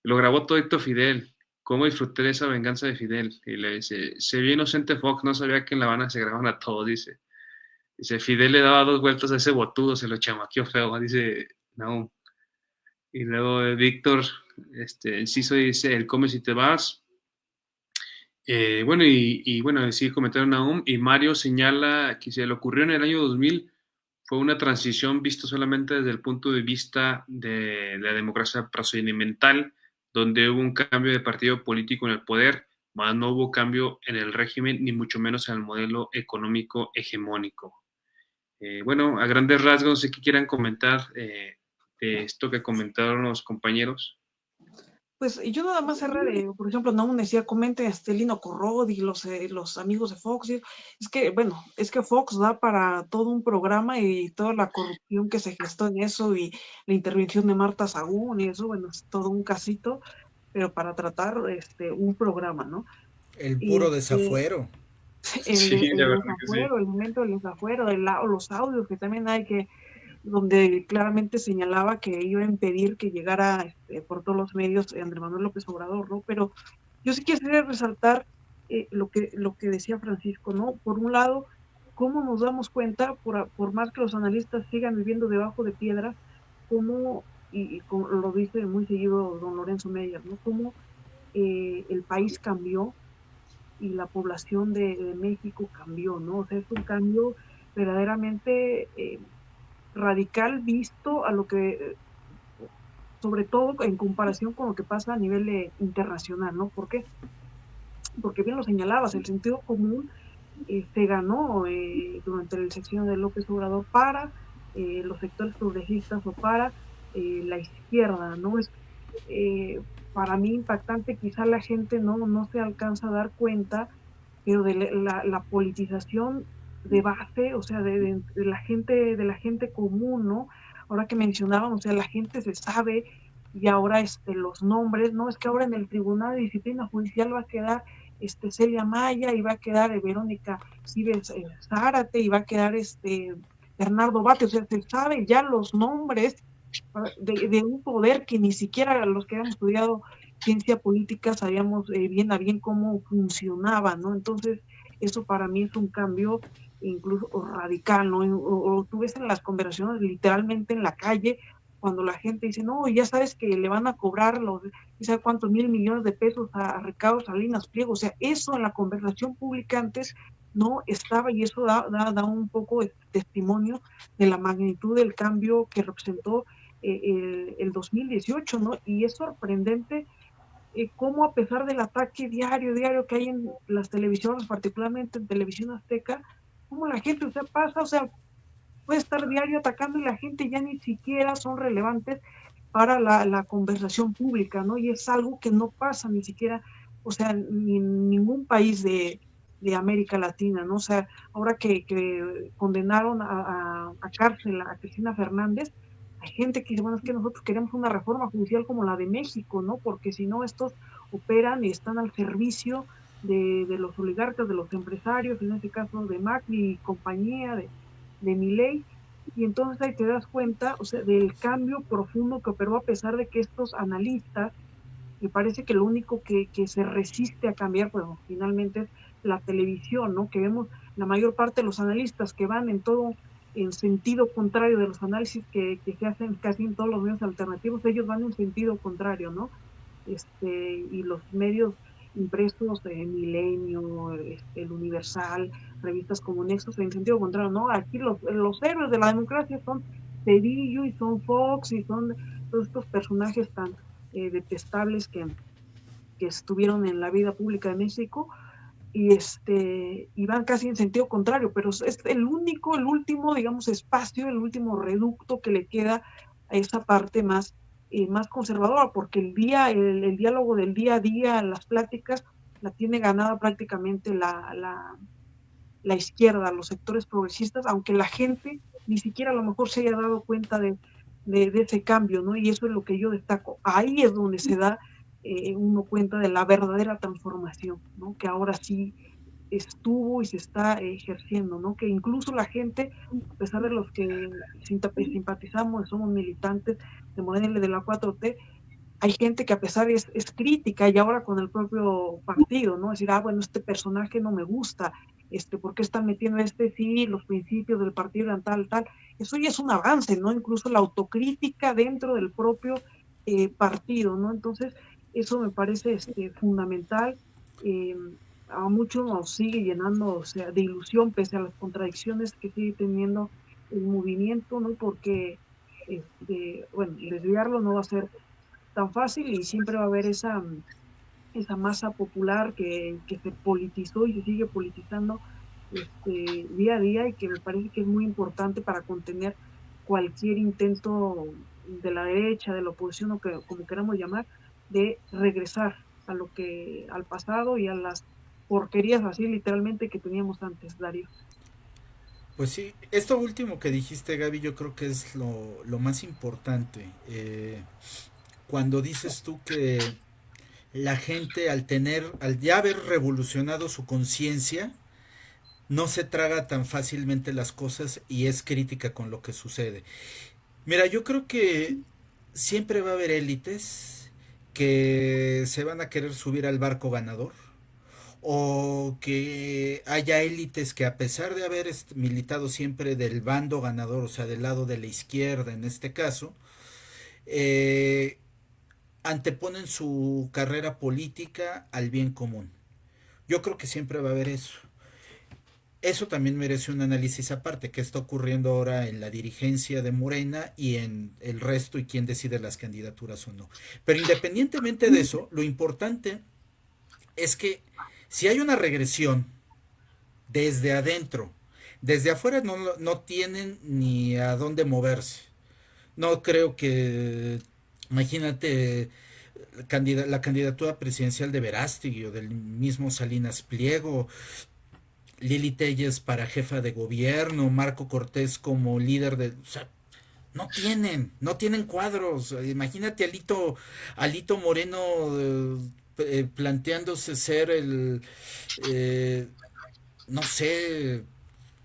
lo grabó todito Fidel. ¿Cómo disfruté de esa venganza de Fidel? Y le dice, se vio inocente Fox, no sabía que en La Habana se graban a todos, dice. Dice, Fidel le daba 2 vueltas a ese botudo, se lo chamaqueó feo, dice Nahum. Y luego Víctor, Enciso dice, el come si te vas. Bueno, bueno, sí, comentaron Nahum. Y Mario señala que se le ocurrió en el año 2000, fue una transición vista solamente desde el punto de vista de la democracia procedimental, donde hubo un cambio de partido político en el poder, más no hubo cambio en el régimen, ni mucho menos en el modelo económico hegemónico. Bueno, a grandes rasgos, no sé qué quieran comentar de esto que comentaron los compañeros. Pues yo nada más cerrar, por ejemplo, no decía, comente Lino Corrod y los amigos de Fox. Es que, bueno, es que Fox da para todo un programa y toda la corrupción que se gestó en eso y la intervención de Marta Sagún y eso, bueno, es todo un casito, pero para tratar un programa, ¿no? El Y puro desafuero. el Sí, la verdad que sí. desafuero, el momento del desafuero, los audios que también hay que donde claramente señalaba que iba a impedir que llegara por todos los medios Andrés Manuel López Obrador, ¿no? Pero yo sí quisiera resaltar lo que decía Francisco, ¿no? Por un lado, cómo nos damos cuenta, por más que los analistas sigan viviendo debajo de piedra, cómo, y como lo dice muy seguido don Lorenzo Meyer, ¿no? Cómo el país cambió y la población de México cambió, ¿no? O sea, es un cambio verdaderamente radical visto a lo que, sobre todo en comparación con lo que pasa a nivel internacional, ¿no? ¿Por qué? Porque bien lo señalabas, el sentido común se ganó durante el sexenio de López Obrador para los sectores progresistas o para la izquierda, ¿no? Es para mí impactante, quizá la gente no se alcanza a dar cuenta, pero de la politización de base, o sea, de la gente común, ¿no? Ahora que mencionábamos, o sea, la gente se sabe y ahora los nombres, no es que ahora en el Tribunal de Disciplina Judicial va a quedar Celia Maya y va a quedar Verónica Cibes Zárate y va a quedar Bernardo Bate, o sea, se saben ya los nombres de un poder que ni siquiera los que habíamos estudiado ciencia política sabíamos bien a bien cómo funcionaba, ¿no? Entonces, eso para mí es un cambio incluso radical, ¿no? O tú ves en las conversaciones literalmente en la calle, cuando la gente dice, no, ya sabes que le van a cobrar los, ¿sabes cuántos $1,000 millones a Ricardo Salinas Pliego? O sea, eso en la conversación pública antes no estaba, y eso da un poco de testimonio de la magnitud del cambio que representó el 2018, ¿no? Y es sorprendente cómo a pesar del ataque diario que hay en las televisiones, particularmente en Televisión Azteca, cómo la gente, o sea, pasa, o sea, puede estar diario atacando y la gente ya ni siquiera son relevantes para la conversación pública, ¿no? Y es algo que no pasa ni siquiera, o sea, ni en ningún país de América Latina, ¿no? O sea, ahora que condenaron a cárcel a Cristina Fernández, hay gente que dice, bueno, es que nosotros queremos una reforma judicial como la de México, ¿no? Porque si no, estos operan y están al servicio de los oligarcas, de los empresarios, en este caso de Macri y compañía, de Milei, y entonces ahí te das cuenta, o sea, del cambio profundo que operó a pesar de que estos analistas, me parece que lo único que se resiste a cambiar, pues finalmente es la televisión, ¿no? Que vemos la mayor parte de los analistas que van en sentido contrario de los análisis que se hacen casi en todos los medios alternativos, ellos van en sentido contrario, ¿no? Y los medios impresos, Milenio, el Universal, revistas como Nexos, en sentido contrario, ¿no? Aquí los héroes de la democracia son Cedillo y son Fox y son todos estos personajes tan detestables que estuvieron en la vida pública de México, y van casi en sentido contrario, pero es el último, digamos, espacio, el último reducto que le queda a esa parte más conservadora, porque el diálogo del día a día, las pláticas, la tiene ganada prácticamente la izquierda, los sectores progresistas, aunque la gente ni siquiera a lo mejor se haya dado cuenta de ese cambio, ¿no? Y eso es lo que yo destaco. Ahí es donde se da uno cuenta de la verdadera transformación, ¿no? Que ahora sí estuvo y se está ejerciendo, ¿no? Que incluso la gente, a pesar de los que simpatizamos, somos militantes de Morena y de la 4T, hay gente que a pesar es crítica y ahora con el propio partido, ¿no? Decir, bueno, este personaje no me gusta, ¿por qué están metiendo sí, los principios del partido eran tal? Eso ya es un avance, ¿no? Incluso la autocrítica dentro del propio partido, ¿no? Entonces, eso me parece fundamental. A muchos nos sigue llenando, o sea, de ilusión, pese a las contradicciones que sigue teniendo el movimiento, ¿no? Porque, bueno, desviarlo no va a ser tan fácil y siempre va a haber esa masa popular que se politizó y se sigue politizando día a día, y que me parece que es muy importante para contener cualquier intento de la derecha, de la oposición, o que como queramos llamar, de regresar al pasado y a las porquerías así literalmente que teníamos antes, Darío. Pues sí, esto último que dijiste, Gaby, yo creo que es lo más importante. Cuando dices tú que la gente al ya haber revolucionado su conciencia, no se traga tan fácilmente las cosas y es crítica con lo que sucede. Mira, yo creo que siempre va a haber élites que se van a querer subir al barco ganador, o que haya élites que, a pesar de haber militado siempre del bando ganador, o sea, del lado de la izquierda en este caso, eh, anteponen su carrera política al bien común. Yo creo que siempre va a haber eso. Eso también merece un análisis aparte, que está ocurriendo ahora en la dirigencia de Morena y en el resto, y quién decide las candidaturas o no. Pero independientemente de eso, lo importante es que si hay una regresión desde adentro, desde afuera no tienen ni a dónde moverse. No creo que, imagínate, la candidatura presidencial de Verástegui o del mismo Salinas Pliego, Lili Telles para jefa de gobierno, Marco Cortés como líder de... O sea, No tienen cuadros. Imagínate Alito Moreno planteándose ser eh, no sé,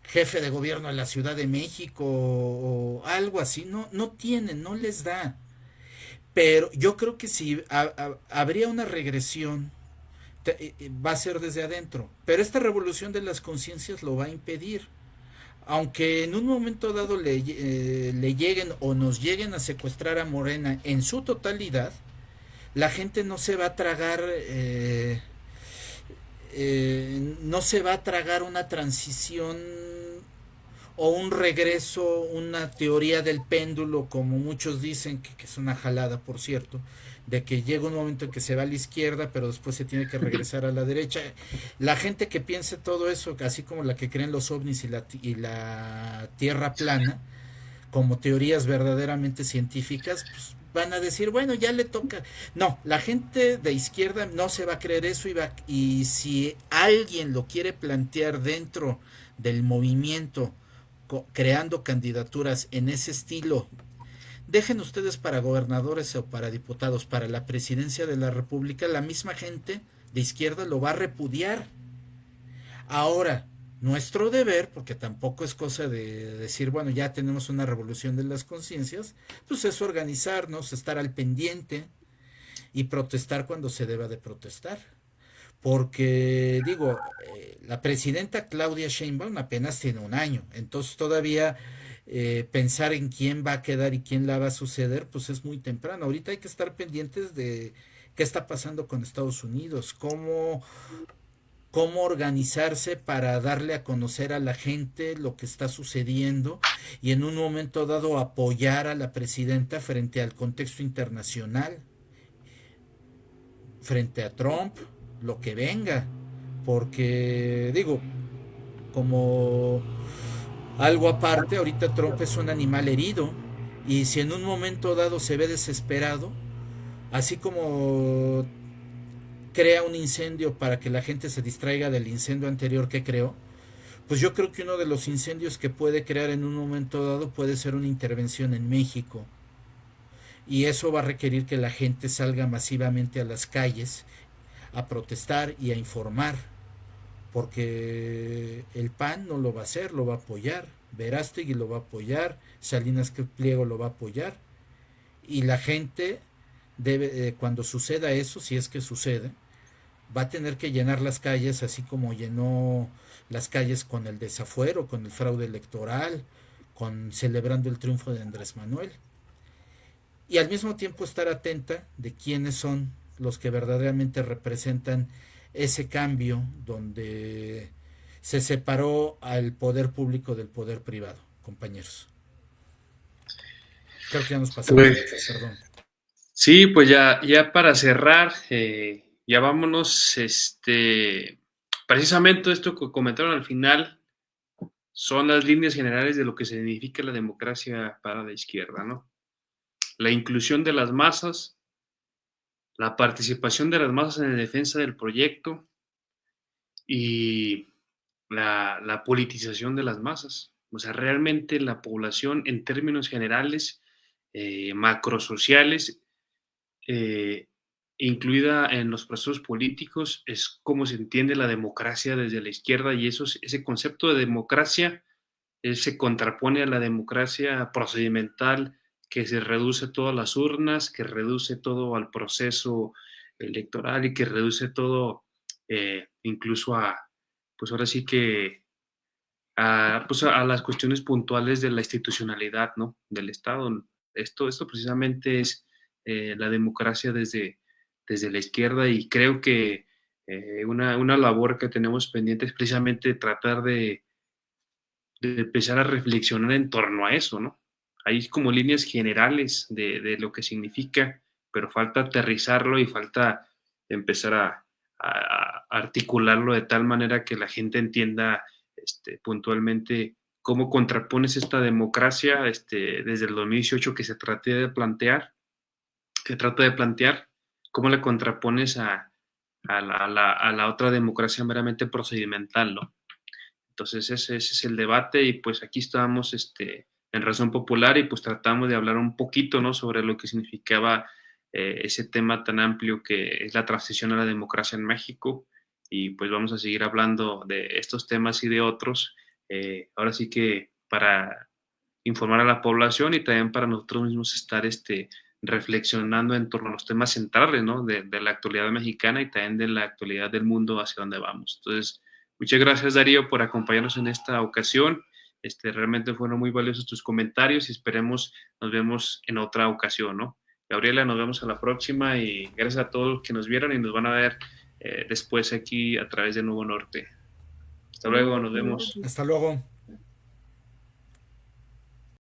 jefe de gobierno de la Ciudad de México o algo así. No tienen, no les da. Pero yo creo que si habría una regresión, va a ser desde adentro. Pero esta revolución de las conciencias lo va a impedir. Aunque en un momento dado le lleguen o nos lleguen a secuestrar a Morena en su totalidad, la gente no se va a tragar, no se va a tragar una transición o un regreso, una teoría del péndulo, como muchos dicen, que es una jalada, por cierto, de que llega un momento en que se va a la izquierda, pero después se tiene que regresar a la derecha. La gente que piense todo eso, así como la que creen los ovnis y la tierra plana, como teorías verdaderamente científicas, pues van a decir, bueno, ya le toca. No, la gente de izquierda no se va a creer eso y si alguien lo quiere plantear dentro del movimiento, creando candidaturas en ese estilo, dejen ustedes para gobernadores o para diputados, para la presidencia de la República, la misma gente de izquierda lo va a repudiar. Ahora, nuestro deber, porque tampoco es cosa de decir, bueno, ya tenemos una revolución de las conciencias, pues es organizarnos, estar al pendiente y protestar cuando se deba de protestar. Porque, digo, la presidenta Claudia Sheinbaum apenas tiene un año, entonces todavía pensar en quién va a quedar y quién la va a suceder, pues es muy temprano. Ahorita hay que estar pendientes de qué está pasando con Estados Unidos, cómo organizarse para darle a conocer a la gente lo que está sucediendo y en un momento dado apoyar a la presidenta frente al contexto internacional, frente a Trump, lo que venga, porque digo, como algo aparte, ahorita Trump es un animal herido y si en un momento dado se ve desesperado, así como crea un incendio para que la gente se distraiga del incendio anterior que creó, pues yo creo que uno de los incendios que puede crear en un momento dado puede ser una intervención en México. Y eso va a requerir que la gente salga masivamente a las calles a protestar y a informar, porque el PAN no lo va a hacer, lo va a apoyar, Verástegui lo va a apoyar, Salinas Pliego lo va a apoyar, y la gente debe, cuando suceda eso, si es que sucede, va a tener que llenar las calles así como llenó las calles con el desafuero, con el fraude electoral, con celebrando el triunfo de Andrés Manuel. Y al mismo tiempo estar atenta de quiénes son los que verdaderamente representan ese cambio donde se separó al poder público del poder privado, compañeros. Creo que ya nos pasamos, Pues, perdón. sí, pues ya para cerrar, ya vámonos, precisamente esto que comentaron al final son las líneas generales de lo que significa la democracia para la izquierda, ¿no? La inclusión de las masas, la participación de las masas en la defensa del proyecto y la politización de las masas. O sea, realmente la población en términos generales, macrosociales, eh, incluida en los procesos políticos, es como se entiende la democracia desde la izquierda y ese concepto de democracia se contrapone a la democracia procedimental que se reduce todo a las urnas, que reduce todo al proceso electoral y que reduce todo incluso a, pues ahora sí que pues a las cuestiones puntuales de la institucionalidad, ¿no? Del Estado. Esto precisamente es la democracia desde la izquierda y creo que una labor que tenemos pendiente es precisamente tratar de empezar a reflexionar en torno a eso, ¿no? Hay como líneas generales de lo que significa, pero falta aterrizarlo y falta empezar a articularlo de tal manera que la gente entienda puntualmente cómo contrapones esta democracia desde el 2018 que se trata de plantear, cómo la contrapones a la otra democracia meramente procedimental, ¿no? Entonces ese es el debate y pues aquí estamos Razón Popular, y pues tratamos de hablar un poquito, ¿no?, sobre lo que significaba ese tema tan amplio que es la transición a la democracia en México, y pues vamos a seguir hablando de estos temas y de otros, ahora sí que para informar a la población y también para nosotros mismos estar reflexionando en torno a los temas centrales, ¿no?, de la actualidad mexicana y también de la actualidad del mundo hacia donde vamos. Entonces, muchas gracias, Darío, por acompañarnos en esta ocasión. Realmente fueron muy valiosos tus comentarios y esperemos nos vemos en otra ocasión, ¿no? Gabriela, nos vemos a la próxima y gracias a todos los que nos vieron y nos van a ver después aquí a través de Nuevo Norte. Hasta luego, nos vemos. Hasta luego.